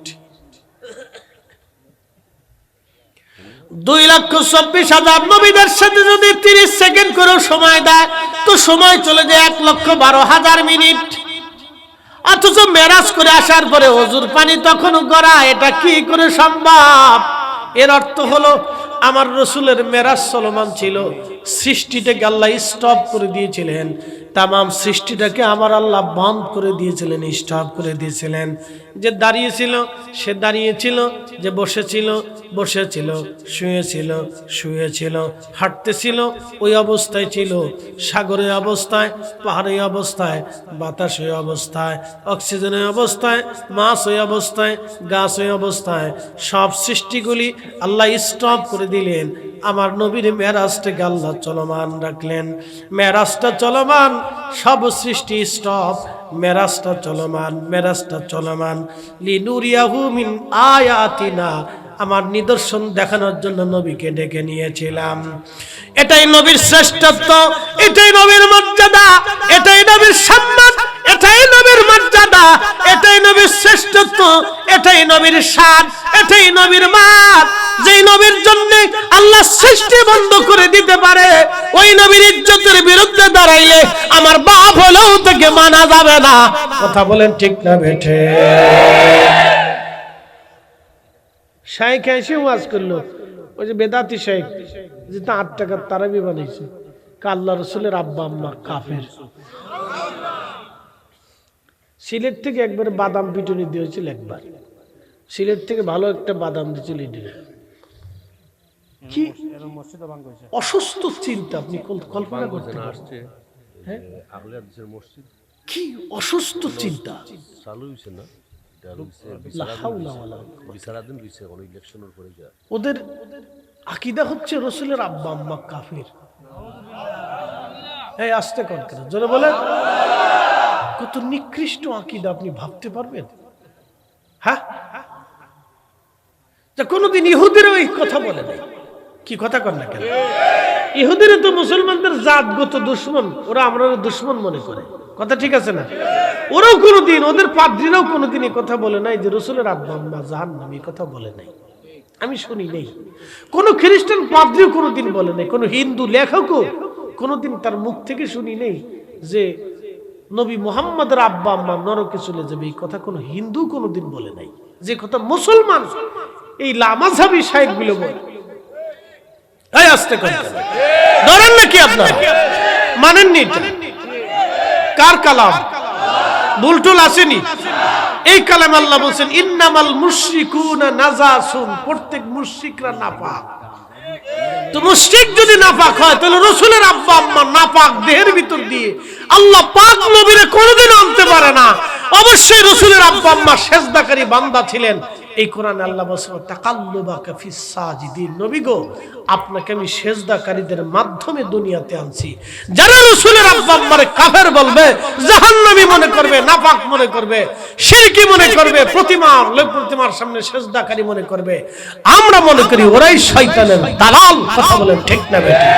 2,24,000 নবীদের সাথে যদি 30 সেকেন্ড করে সময় দেয়, তো সময় চলে যায় 1,12,000 মিনিট। অথচ মেরাজ করে আসার পরে ওযুর পানি তখনও গড়া, এটা কি করে সম্ভব? এর অর্থ হলো আমার রসুলের মেরাজ চলমান ছিল, সৃষ্টিটাকে আল্লাহ স্টপ করে দিয়েছিলেন, তামাম সৃষ্টিটাকে আমার আল্লাহ বন্ধ করে দিয়েছিলেন, স্টপ করে দিয়েছিলেন। যে দাঁড়িয়েছিল সে দাঁড়িয়েছিল, যে বসেছিল বসেছিল, শুয়েছিল শুয়েছিল, হাঁটতেছিল ওই অবস্থায় ছিল, সাগরের অবস্থায়, পাহাড়ের অবস্থায়, বাতাসের অবস্থায়, অক্সিজেনের অবস্থায়, মাছ ওই অবস্থায়, গাছ ওই অবস্থায়, সব সৃষ্টিগুলি আল্লাহ স্টপ করে দিলেন। আমার নবীর মেরাজটাকে আল্লাহ চলমান রাখলেন। মেরাজটা চলমান, সব সৃষ্টি স্টপ, মেরাজটা চলমান, মেরাজটা চলমান। লিনুরিয়াহু মিন আয়াতিনা, আমার নিদর্শন দেখানোর জন্য নবীকে ডেকে নিয়েছিলাম। এটাই নবীর শ্রেষ্ঠত্ব, এটাই নবীর মর্যাদা, এটাই নবীর সম্মান, এটাই নবীর মর্যাদা, এটাই নবীর শ্রেষ্ঠত্ব, এটাই নবীর শান, এটাই নবীর মান। যেই নবীর জন্য আল্লাহ সৃষ্টি বন্ধ করে দিতে পারে, ওই নবীর ইজ্জতের বিরুদ্ধে দাঁড়াইলে আমার বাপ হলেও তাকে মানা যাবে না। কথা বলেন ঠিক না বেঠে? শাইখ এসে ওয়াজ করলো, ওই যে বেদাতি শাইখ, যে 8 টাকার তারাবি বানাইছে, আল্লাহ রসুলের আব্বা আম্মা কাফের। সিলেট থেকে একবার বাদাম পিটুনি দিয়েছিল, একবার সিলেট থেকে ভালো একটা বাদাম দিয়েছিল। কি অসুস্থ চিন্তা, আপনি কল্পনা করতে পারেন? কি অসুস্থ চিন্তা! ওদের আকীদা হচ্ছে রসুলের আব্বা আম্মা কাফির। এই আস্তে কর কেন, জোরে বলেন। কত নিকৃষ্ট আকীদা, আপনি ভাবতে পারবেন? হ্যাঁ, কোনদিন ইহুদিরও এই কথা বলে নাই। কি কথা কর না কেন? ইহুদিরা তো মুসলমানদের জাতগত দুশ্মন, ওরা আমরা দুশ্মন মনে করে। কথা ঠিক আছে না? ওরাও কোনোদিন, ওদের পাদ্রীরাও কোনোদিন এই কথা বলে নাই যে রসুলের আব্বা আম্মা জাহান্নাম, এই কথা বলে নাই, আমি শুনি নেই। কোন খ্রিস্টান পাদ্রীও কোনোদিন বলে নাই, কোন হিন্দু লেখকও কোনোদিন তার মুখ থেকে শুনি নেই যে নবী মুহাম্মদের আব্বা আম্মা নরকে চলে যাবে। এই কথা কোনো হিন্দু কোনোদিন বলে নাই, যে কথা মুসলমান এই লামাযহাবী শাইখগুলো বলে। এই আস্তে করে ধরেন নাকি আপনারা? মানেননি? কার কালাম? ভুলটুল আসেনি? এই কালাম আল্লাহ বলছেন ইন্নামাল মুশরিকুনা নাজাসুন, প্রত্যেক মুশরিকরা নাপাক। তো মুশরিক যদি নাপাক হয়, তাহলে রাসূলের আব্বা আম্মা নাপাক দেহের ভিতর দিয়ে আল্লাহ পাক নবীরে কোনোদিন আনতে পারে না। অবশ্যই রাসূলের আব্বা আম্মা সেজদাকারী বান্দা ছিলেন। এই কোরআনে আল্লাহ বলেছেন তাকাল্লুবাকা ফিস সাজিদিন, নবী গো আপনাকে আমি সেজদাকারীদের মাধ্যমে দুনিয়াতে আনছি। যারা রাসূলের আব্বা আম্মারে কাফের বলবে, জাহান্নামী মনে করবে, নাপাক মনে করবে, শিরকি মনে করবে, প্রতিমার সামনে সেজদাকারী মনে করবে, আমরা মনে করি ওরাই শয়তানের দালাল। কথা বলেন ঠিক না বেঠিক?